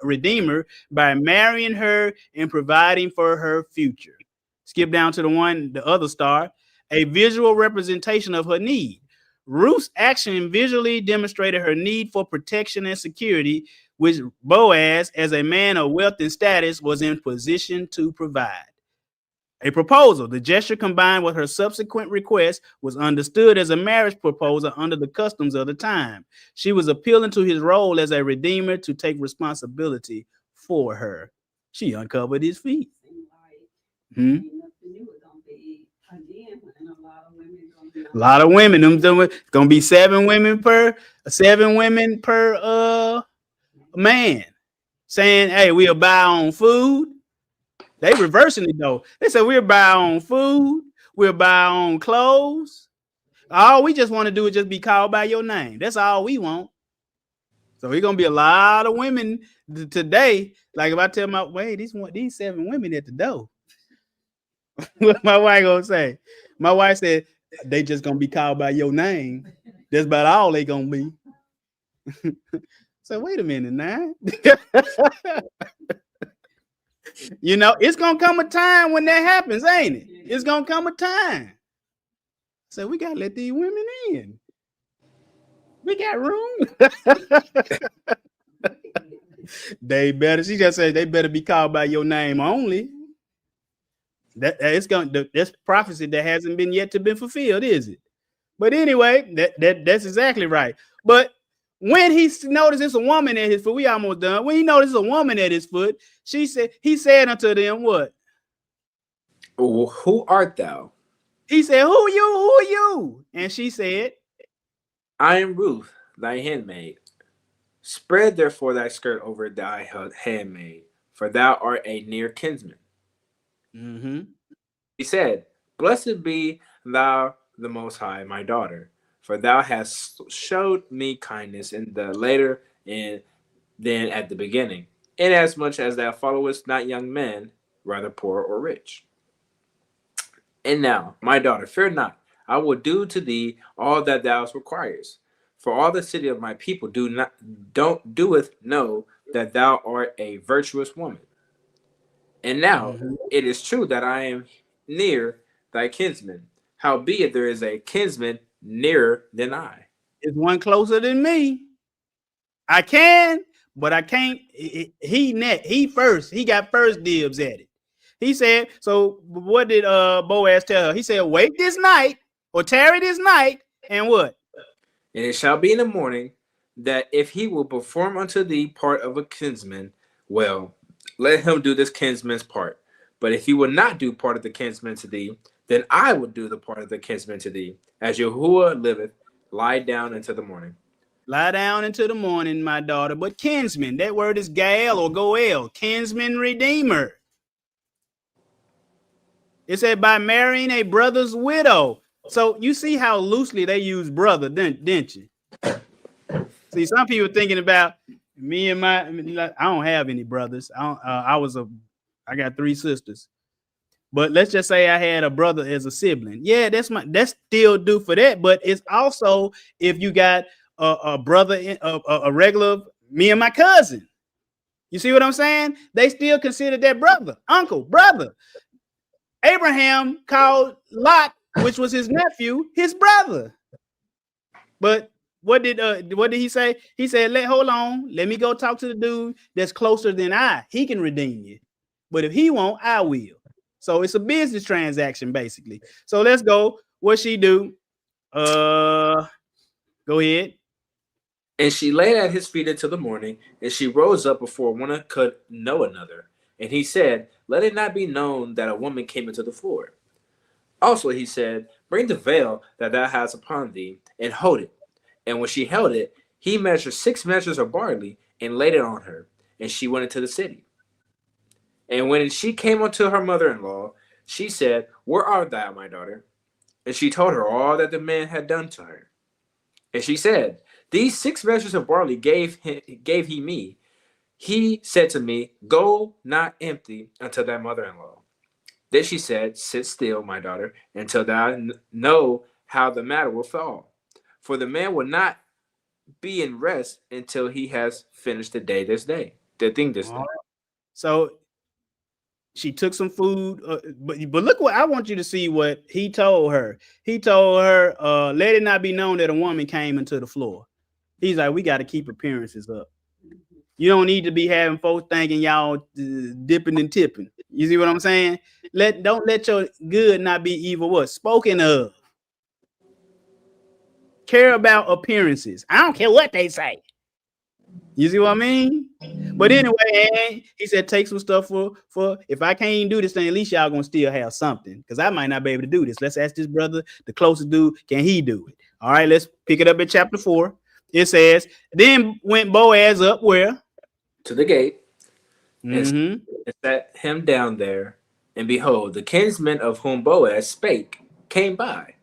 her and providing for her future. Skip down to the other star, a visual representation of her need. Ruth's action visually demonstrated her need for protection and security, which Boaz, as a man of wealth and status, was in position to provide. A proposal. The gesture combined with her subsequent request was understood as a marriage proposal under the customs of the time. She was appealing to his role as a redeemer to take responsibility for her. She uncovered his feet. Again, and a lot of women gonna be A lot of women. It's gonna be 7 women per man saying, "Hey, we'll buy on food." They reversing it though. They said we'll buy on food, we'll buy on clothes. All we just want to do is just be called by your name. That's all we want. So it's gonna be a lot of women today. Like if I tell my these 7 women at the door. What my wife gonna say? My wife said they just gonna be called by your name. That's about all they gonna be. So wait a minute now. You know, it's gonna come a time when that happens, ain't it? It's gonna come a time. So we gotta let these women in. We got room. They better. She just said they better be called by your name only. That's prophecy that hasn't been yet to be fulfilled, is it? But anyway, that's exactly right. But when he noticed it's a woman at his foot, we almost done. When he noticed a woman at his foot, he said unto them, what? Who art thou? He said, who are you? And she said, I am Ruth, thy handmaid. Spread therefore thy skirt over thy handmaid, for thou art a near kinsman. Mm-hmm. He said, blessed be thou the Most High, my daughter, for thou hast showed me kindness in the later and than at the beginning, inasmuch as thou followest not young men, rather poor or rich. And now, my daughter, fear not, I will do to thee all that thou requirest. For all the city of my people doeth know that thou art a virtuous woman. And now it is true that I am near thy kinsman. Howbeit there is a kinsman nearer than I. Is one closer than me? I can, but I can't. He first. He got first dibs at it. He said, so what did Boaz tell her? He said, wait this night or tarry this night, and what? And it shall be in the morning that if he will perform unto thee part of a kinsman, well, let him do this kinsman's part. But if he will not do part of the kinsman to thee, then I will do the part of the kinsman to thee. As Yahuwah liveth, lie down into the morning. Lie down into the morning, my daughter. But kinsman, that word is Gael or Goel, kinsman redeemer. It said by marrying a brother's widow. So you see how loosely they use brother, didn't you? See, some people thinking about me and I don't have any brothers. I got 3 sisters. But let's just say I had a brother as a sibling. Yeah, that's still due for that. But it's also if you got a brother, a regular, me and my cousin. You see what I'm saying? They still consider that brother, uncle, brother. Abraham called Lot, which was his nephew, his brother. But what did he say? He said, hold on, let me go talk to the dude that's closer than I. He can redeem you. But if he won't, I will. So it's a business transaction, basically. So let's go. What she do? Go ahead. And she lay at his feet until the morning, and she rose up before one could know another. And he said, let it not be known that a woman came into the floor. Also he said, bring the veil that thou hast upon thee, and hold it. And when she held it, he measured 6 measures of barley, and laid it on her, and she went into the city. And when she came unto her mother-in-law, she said, where art thou, my daughter? And she told her all that the man had done to her. And she said, these 6 measures of barley gave he me. He said to me, go not empty unto thy mother-in-law. Then she said, sit still, my daughter, until thou know how the matter will fall. For the man will not be in rest until he has finished the thing this day. So she took some food, but look what I want you to see what he told her. He told her, let it not be known that a woman came into the floor. He's like, we got to keep appearances up. You don't need to be having folks thinking y'all dipping and tipping. You see what I'm saying? Don't let your good not be evil. What? Spoken of. Care about appearances. I don't care what they say. You see what I mean? But anyway, and he said, take some stuff for if I can't even do this thing, at least y'all gonna still have something, because I might not be able to do this. Let's ask this brother, the closest dude, can he do it? All right, let's pick it up at chapter 4. It says, then went Boaz up where? To the gate, Mm-hmm. and sat him down there, and behold, the kinsman of whom Boaz spake came by,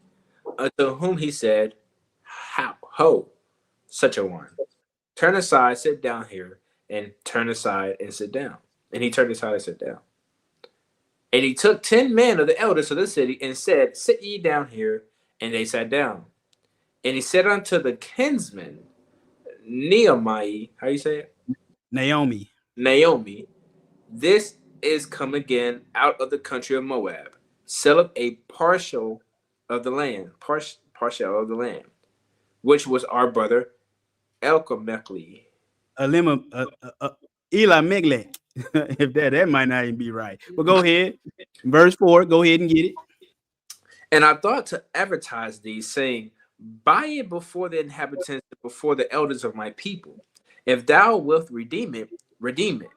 unto whom he said, How, ho, such a one. Turn aside, sit down here, and turn aside and sit down. And he turned aside and sat down. And he took 10 men of the elders of the city and said, Sit ye down here. And they sat down. And he said unto the kinsman, Nehemiah, how you say it? Naomi. This is come again out of the country of Moab. Sell up a partial of the land, which was our brother Elkamechli. Elimelech. If that might not even be right. But go ahead. Verse 4, go ahead and get it. And I thought to advertise thee, saying, Buy it before the inhabitants, before the elders of my people. If thou wilt redeem it, redeem it.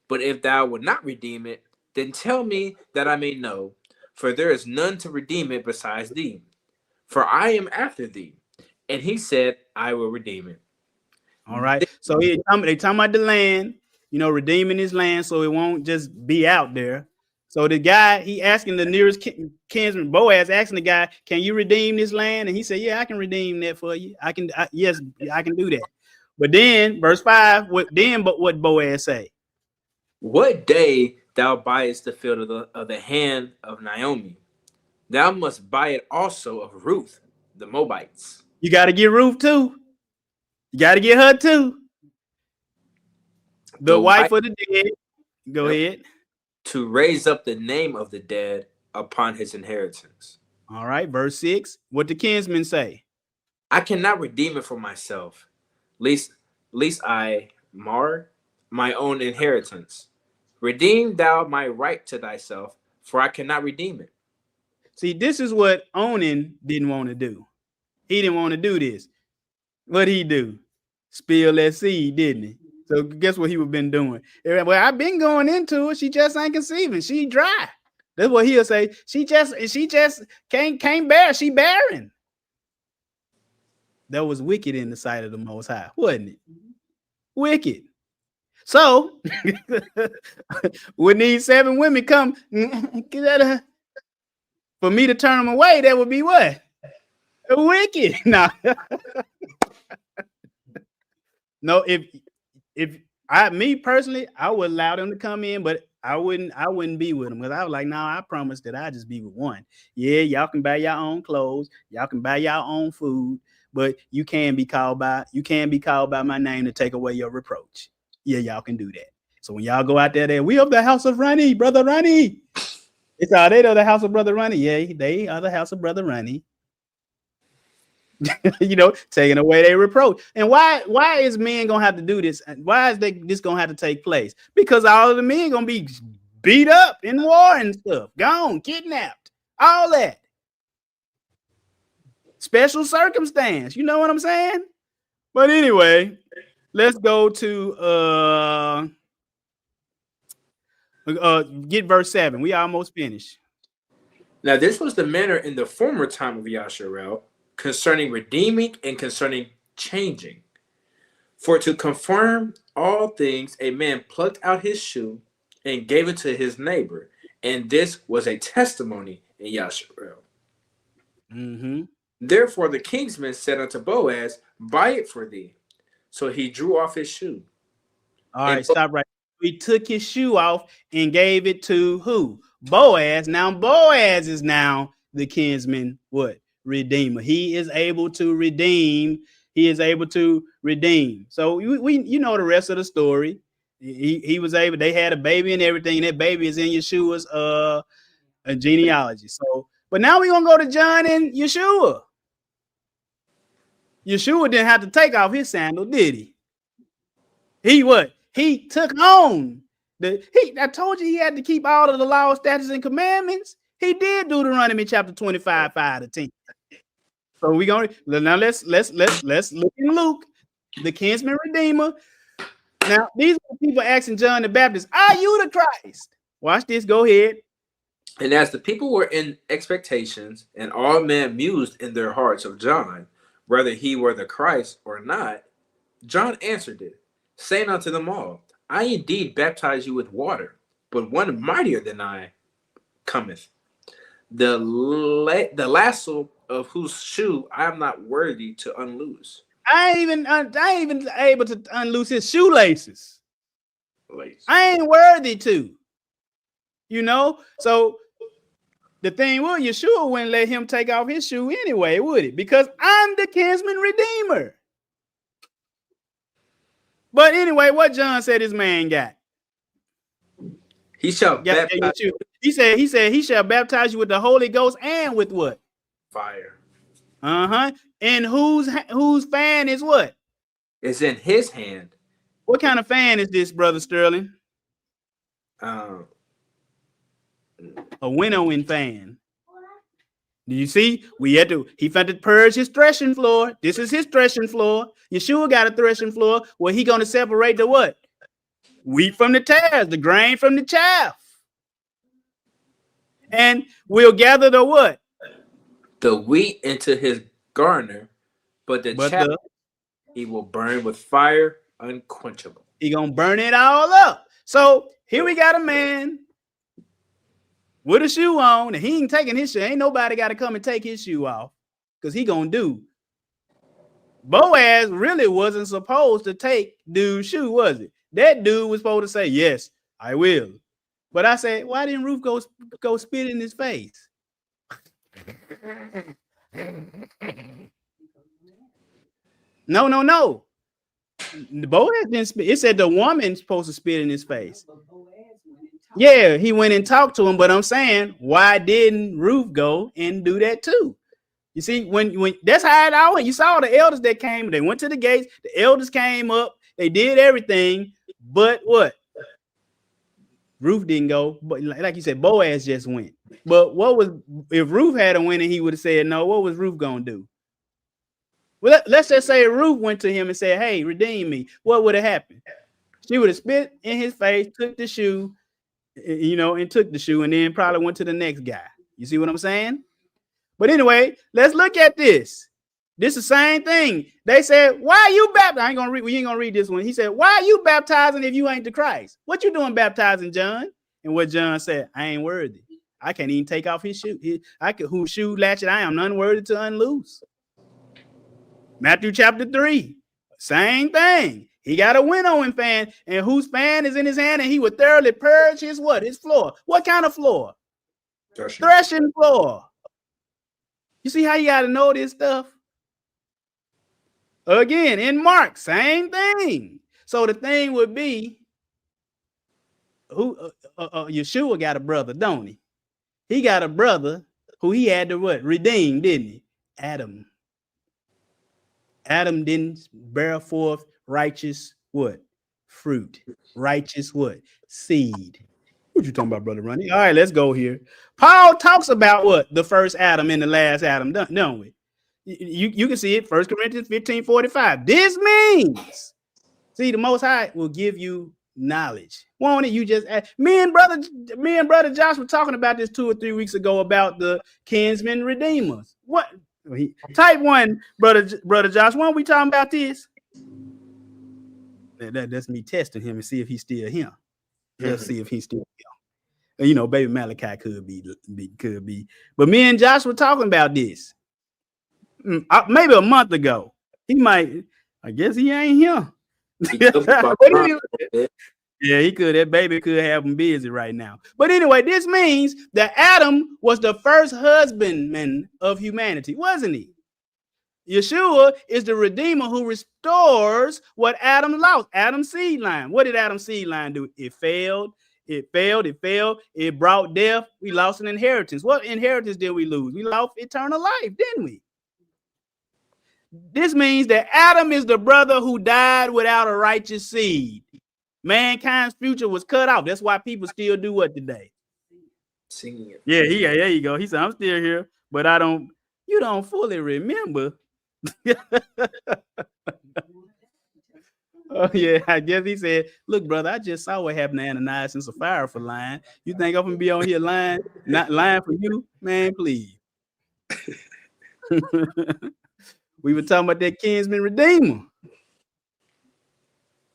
But if thou wilt not redeem it, then tell me that I may know, for there is none to redeem it besides thee. For I am after thee. And he said, I will redeem it. All right. So they talking about the land, redeeming his land so it won't just be out there. So the guy, he asking the nearest kinsman, Boaz, asking the guy, can you redeem this land? And he said, yeah, I can redeem that for you. Yes, I can do that. But then, verse 5, what Boaz say? What day thou buyest the field of the hand of Naomi, thou must buy it also of Ruth, the Moabites. You got to get Ruth too. You got to get her too. The wife of the dead. Go ahead. To raise up the name of the dead upon his inheritance. All right, verse 6. What the kinsmen say? I cannot redeem it for myself, lest I mar my own inheritance. Redeem thou my right to thyself, for I cannot redeem it. See, this is what Onan didn't want to do. He didn't want to do this. What'd he do? Spill that seed, didn't he? So guess what he would been doing? Well, I've been going into it. She just ain't conceiving. She dry. That's what he'll say. She just can't bear. She barren. That was wicked in the sight of the Most High, wasn't it? Wicked. So when these 7 women come for me to turn them away, that would be what? Wicked. No, if me personally, I would allow them to come in, but I wouldn't be with them, because I was like, I promise that I just be with one. Yeah, y'all can buy your own clothes, y'all can buy your own food, but you can be called by my name to take away your reproach. Yeah, y'all can do that. So when y'all go out there, we of the house of Ronnie, brother Ronnie. It's all they know, the house of brother Ronnie. Yeah, they are the house of brother Ronnie. Taking away their reproach. And why is men gonna have to do this? Why is this gonna have to take place? Because all of the men gonna be beat up in war and stuff, gone, kidnapped, all that. Special circumstance, you know what I'm saying? But anyway, let's go to get verse 7. We almost finished. Now this was the manner in the former time of Yasharel, concerning redeeming and concerning changing. For to confirm all things, a man plucked out his shoe and gave it to his neighbor. And this was a testimony in Yasharel. Mm-hmm. Therefore the kinsman said unto Boaz, Buy it for thee. So he drew off his shoe. All right, stop right. He took his shoe off and gave it to who? Boaz. Now Boaz is now the kinsman, what? Redeemer. He is able to redeem. So we the rest of the story. He was able. They had a baby and everything. That baby is in Yeshua's a genealogy. So, but now we're gonna go to John and Yeshua. Yeshua didn't have to take off his sandal, did he? He took on I told you he had to keep all of the law, statutes, and commandments. He did Deuteronomy chapter 25, 5-10. So let's look in Luke, the kinsman redeemer. Now, these are the people asking John the Baptist, are you the Christ? Watch this. Go ahead. And as the people were in expectations, and all men mused in their hearts of John, whether he were the Christ or not, John answered it, saying unto them all, I indeed baptize you with water, but one mightier than I cometh, the lasso of whose shoe I am not worthy to unloose. I ain't even able to unloose his shoelaces. Lace. I ain't worthy to. You know? So the thing was, Yeshua wouldn't let him take off his shoe anyway, would it? Because I'm the kinsman redeemer. But anyway, what John said this man got? He shall baptize you. He said he shall baptize you with the Holy Ghost and with what? fire. And whose fan is what? It's in his hand. What kind of fan is this, Brother Sterling? Um, A winnowing fan. Do you see? He found to purge his threshing floor. This is his threshing floor. Yeshua got a threshing floor where he going to separate the what? Wheat from the tares, the grain from the chaff. And we'll gather the what? the wheat into his garner, but the chaff he will burn with fire unquenchable. He gonna burn it all up. So here we got a man with a shoe on, and he ain't taking his shoe. Ain't nobody got to come and take his shoe off, because he gonna do. Boaz really wasn't supposed to take dude's shoe, was it? That dude was supposed to say, yes, I will. But I said, why didn't Ruth go spit in his face? No. Boaz didn't spit. It said the woman's supposed to spit in his face. Yeah, he went and talked to him, but I'm saying, why didn't Ruth go and do that too? You see, when that's how it all went. You saw the elders that came, they went to the gates, the elders came up, they did everything, but what? Ruth didn't go, but like you said, Boaz just went. But what was, if Ruth had a win and he would have said no, what was Ruth gonna do? Well, let's just say Ruth went to him and said, hey, redeem me. What would have happened? She would have spit in his face, took the shoe, and took the shoe, and then probably went to the next guy. You see what I'm saying? But anyway, let's look at this. This is the same thing. They said, why are you baptizing? We ain't gonna read this one. He said, why are you baptizing if you ain't the Christ? What you doing baptizing, John? And what John said, I ain't worthy. I can't even take off his shoe. Whose shoe latchet I am unworthy to unloose. Matthew chapter 3, same thing. He got a winnowing fan, and whose fan is in his hand, and he would thoroughly purge his what? His floor. What kind of floor? Threshing floor. You see how you got to know this stuff? Again, in Mark, same thing. So the thing would be, Yeshua got a brother, don't he? He got a brother who he had to what? Redeem, didn't he? Adam. Adam didn't bear forth righteous what? Fruit. Righteous what? Seed. What you talking about, Brother Ronnie? All right, let's go here. Paul talks about what? The first Adam and the last Adam, don't we? You can see it, 1 Corinthians 15:45. This means, see, the Most High will give you knowledge. Won't it? You just me and brother Josh were talking about this 2 or 3 weeks ago about the kinsmen redeemers. What? Type 1, brother Josh. When we talking about this? That's me testing him and see if he's still him. Let's see if he's still him. Baby Malachi could be. But me and Josh were talking about this. Maybe a month ago. He might. I guess he ain't here. Yeah, he could. That baby could have him busy right now. But anyway, this means that Adam was the first husbandman of humanity, wasn't he? Yeshua is the redeemer who restores what Adam lost. Adam's seed line. What did Adam's seed line do? It failed. It brought death. We lost an inheritance. What inheritance did we lose? We lost eternal life, didn't we? This means that Adam is the brother who died without a righteous seed. Mankind's future was cut off. That's why people still do what today? Singing it. Yeah, there you go. He said, I'm still here, but you don't fully remember. Oh yeah, I guess he said, "Look, brother, I just saw what happened to Ananias and Sapphira for lying. You think I'm gonna be on here lying, not lying for you, man? Please." We were talking about that kinsman redeemer.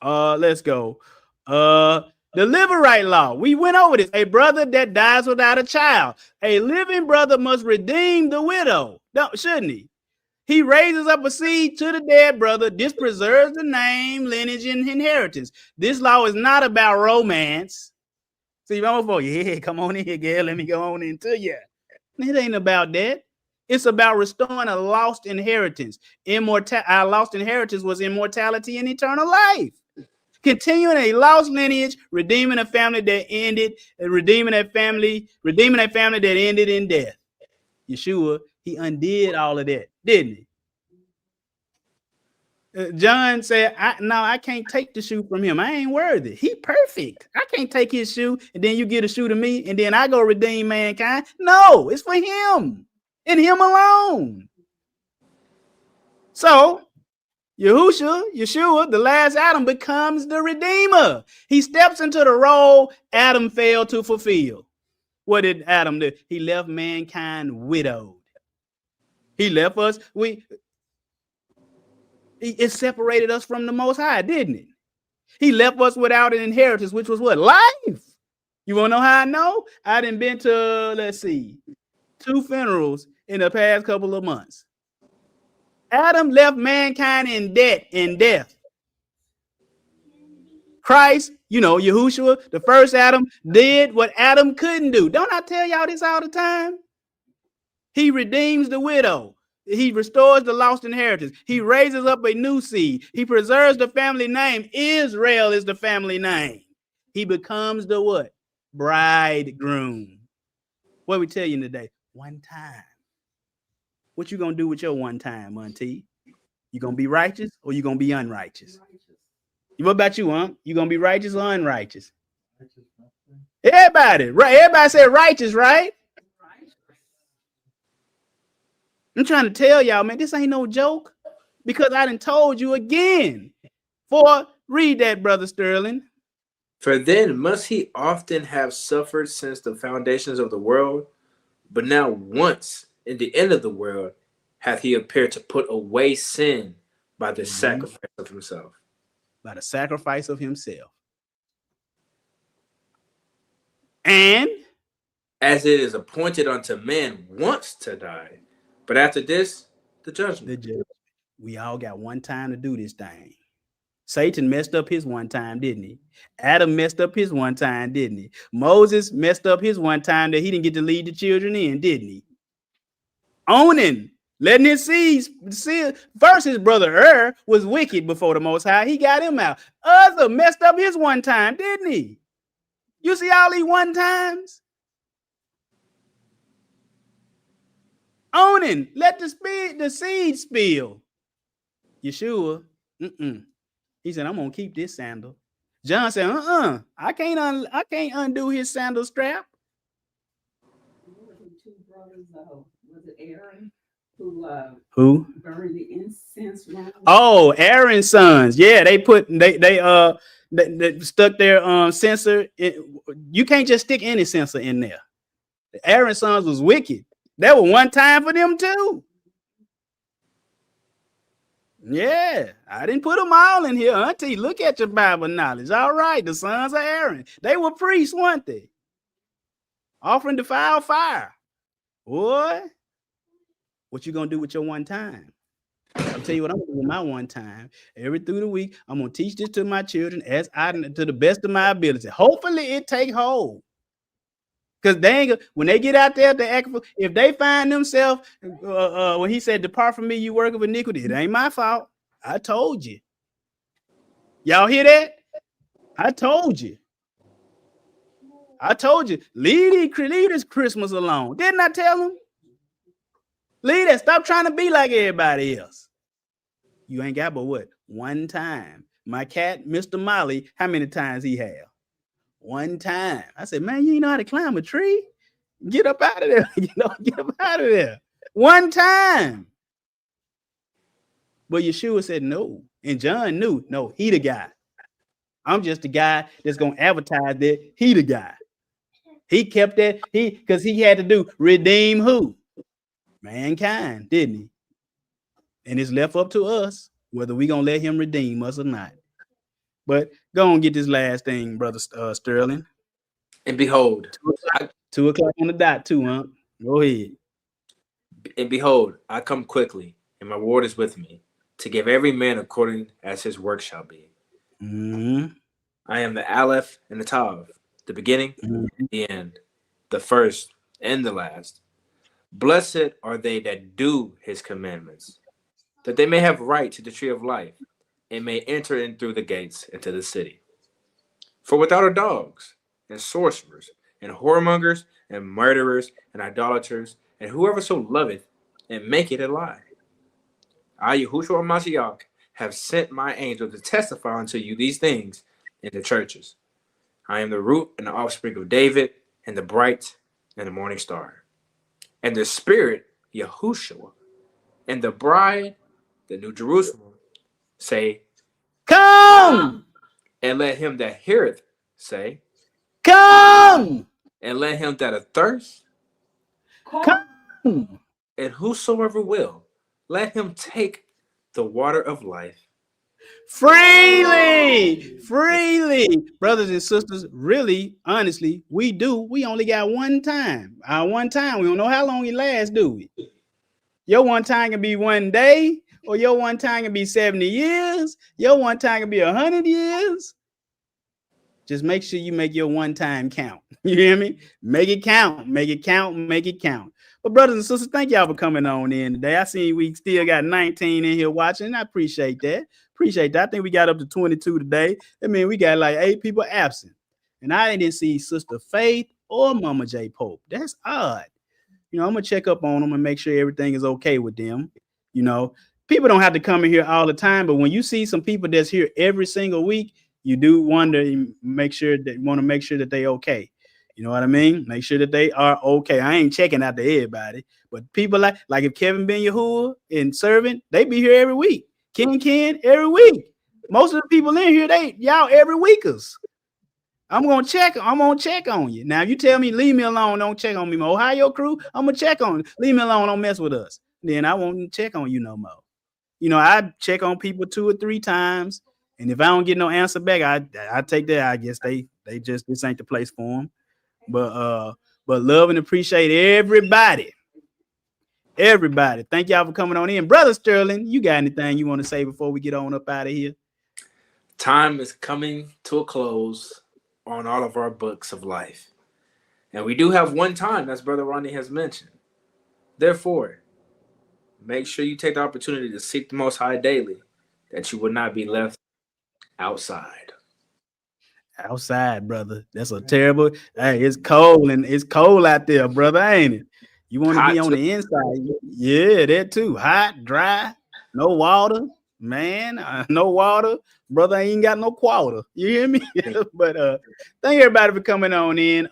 Let's go. The Levirate law. We went over this. A brother that dies without a child, a living brother must redeem the widow. Shouldn't he? He raises up a seed to the dead brother. This preserves the name, lineage, and inheritance. This law is not about romance. See, I'm for yeah, come on in here, girl. Let me go on into you. It ain't about that. It's about restoring a lost inheritance. Our lost inheritance was immortality and eternal life. Continuing a lost lineage, redeeming a family that ended, and redeeming that family that ended in death. Yeshua, he undid all of that, didn't he? John said, I can't take the shoe from him. I ain't worthy. He perfect. I can't take his shoe, and then you get a shoe to me, and then I go redeem mankind. No, it's for him and him alone. So Yeshua, the last Adam, becomes the Redeemer. He steps into the role Adam failed to fulfill. What did Adam do? He left mankind widowed. He left us. It separated us from the Most High, didn't it? He left us without an inheritance, which was what? Life. You want to know how I know? I done been to, let's see, 2 funerals in the past couple of months. Adam left mankind in debt, in death. Christ, Yahushua, the first Adam, did what Adam couldn't do. Don't I tell y'all this all the time? He redeems the widow. He restores the lost inheritance. He raises up a new seed. He preserves the family name. Israel is the family name. He becomes the what? Bridegroom. What we tell you today? One time. What you gonna do with your one time, Auntie? You gonna be righteous or you gonna be unrighteous? What about you, huh? You gonna be righteous or unrighteous? Everybody, right? Everybody said righteous, right? I'm trying to tell y'all, man, this ain't no joke, because I done told you again. Read that, Brother Sterling. For then must he often have suffered since the foundations of the world, but now once in the end of the world hath he appeared to put away sin by the sacrifice of himself. By the sacrifice of himself. And as it is appointed unto man once to die, but after this, the judgment. We all got one time to do this thing. Satan messed up his one time, didn't he? Adam messed up his one time, didn't he? Moses messed up his one time that he didn't get to lead the children in, didn't he? Owning, letting his seeds see. First, his brother was wicked before the Most High. He got him out. Uzzah messed up his one time, didn't he? You see all these one times? Owning, let the seed spill. Yeshua, he said, I'm gonna keep this sandal. John said, I can't undo his sandal strap. Two brothers, was it Aaron who burned the incense? Oh, Aaron's sons. Yeah, they stuck their censer. You can't just stick any censer in there. Aaron's sons was wicked. That was one time for them too. Yeah, I didn't put them all in here, Auntie. Look at your Bible knowledge. All right, the sons of Aaron. They were priests, weren't they? Offering defiled fire. Boy, what you gonna do with your one time? I'll tell you what I'm gonna do with my one time. Every through the week, I'm gonna teach this to my children to the best of my ability. Hopefully, it take hold. Because when they get out there to act, if they find themselves, when he said, "Depart from me, you work of iniquity," it ain't my fault. I told you. Y'all hear that? I told you. Leave this Christmas alone. Didn't I tell them? Leave that. Stop trying to be like everybody else. You ain't got but what? One time. My cat, Mr. Molly, how many times he have? One time. I said, man, you ain't know how to climb a tree? Get up out of there. Get up out of there. One time. But Yeshua said, no, And John knew, no, he the guy. I'm just the guy that's gonna advertise that he the guy. He kept that, because he had to do redeem who? Mankind, didn't he? And it's left up to us whether we gonna let him redeem us or not. But go on, get this last thing, brother Sterling. And behold, 2 o'clock on the dot, too, huh? Go ahead. And behold, I come quickly, and my reward is with me, to give every man according as his work shall be. Mm-hmm. I am the Aleph and the Tav, the beginning and the end, the first and the last. Blessed are they that do his commandments, that they may have right to the tree of life, and may enter in through the gates into the city. For without are dogs, and sorcerers, and whoremongers, and murderers, and idolaters, and whoever so loveth, and maketh a lie. I, Yahushua Mashiach, have sent my angel to testify unto you these things in the churches. I am the root and the offspring of David, and the bright and the morning star. And the Spirit, Yahushua, and the bride, the New Jerusalem, say, Come! And let him that heareth say, Come! And let him that athirst, Come! and whosoever will, let him take the water of life. Freely! Brothers and sisters, really, honestly, we only got one time. Our one time, we don't know how long it lasts, do we? Your one time can be 1 day, or your one time can be 70 years. Your one time can be 100 years. Just make sure you make your one time count. You hear me? Make it count. Make it count. Make it count. But brothers and sisters, thank y'all for coming on in today. I see we still got 19 in here watching. I appreciate that. I think we got up to 22 today. I mean, we got like 8 people absent. And I didn't see Sister Faith or Mama J Pope. That's odd. You know, I'm going to check up on them and make sure everything is okay with them. You know, people don't have to come in here all the time, but when you see some people that's here every single week, you do wonder, you want to make sure that they okay. You know what I mean? Make sure that they are okay. I ain't checking out to everybody, but people like if Kevin Ben Yahuwah and Servant, they be here every week. Ken every week. Most of the people in here, y'all every weekers. I'm gonna check on you. Now, if you tell me leave me alone, don't check on me. My Ohio crew, I'm gonna check on you. Leave me alone, don't mess with us. Then I won't check on you no more. You know, I check on people 2 or 3 times, and if I don't get no answer back, I take that. I guess they just, this ain't the place for them. But love and appreciate everybody. Thank y'all for coming on in. Brother Sterling, you got anything you want to say before we get on up out of here? Time is coming to a close on all of our books of life. And we do have one time, as Brother Ronnie has mentioned. Therefore, make sure you take the opportunity to seek the Most High daily, that you will not be left outside. Outside, brother. That's a terrible. Hey, it's cold out there, brother, ain't it? You want to be on the inside. Yeah, that too. Hot, dry, no water, man. No water. Brother ain't got no quarter. You hear me? But thank everybody for coming on in.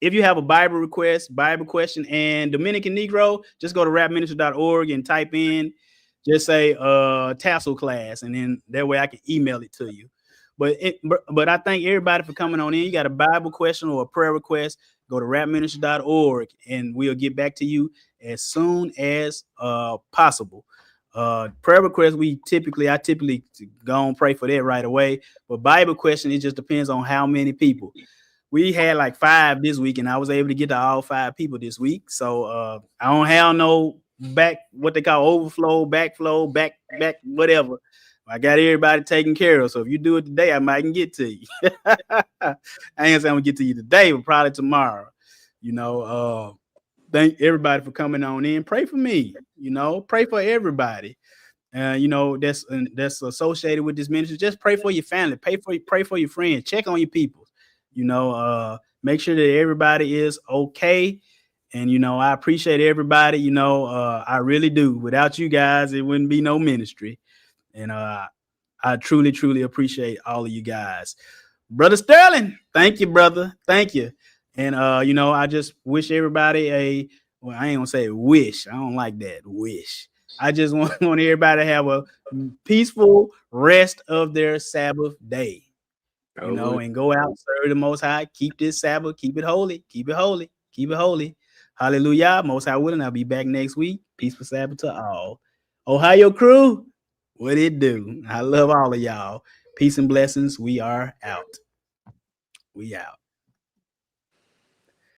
If you have a Bible request, Bible question, and Dominican Negro, just go to rapministry.org and type in, just say tassel class, and then that way I can email it to you. But I thank everybody for coming on in. You got a Bible question or a prayer request, go to rapministry.org, and we'll get back to you as soon as possible. Prayer requests, I typically go and pray for that right away. But Bible question, it just depends on how many people. We had like 5 this week, and I was able to get to all 5 people this week. So I don't have no what they call overflow, backflow, back, whatever. I got everybody taken care of. So if you do it today, I might can get to you. I ain't saying I'm gonna get to you today, but probably tomorrow. You know, thank everybody for coming on in. Pray for me, you know, pray for everybody. You know, that's associated with this ministry. Just pray for your family, pray for your friends, check on your people, you know, make sure that everybody is okay. And, you know, I appreciate everybody, you know, I really do. Without you guys, it wouldn't be no ministry. And I truly, truly appreciate all of you guys. Brother Sterling, thank you, brother. Thank you. And, you know, I just wish everybody I ain't gonna say wish. I don't like that. Wish. I just want everybody to have a peaceful rest of their Sabbath day. You know, and go out, serve the Most High, keep this Sabbath, keep it holy, keep it holy, keep it holy. Hallelujah. Most High willing, I'll be back next week. Peaceful Sabbath to all. Ohio crew, what it do? I love all of y'all. Peace and blessings. We are out. We out.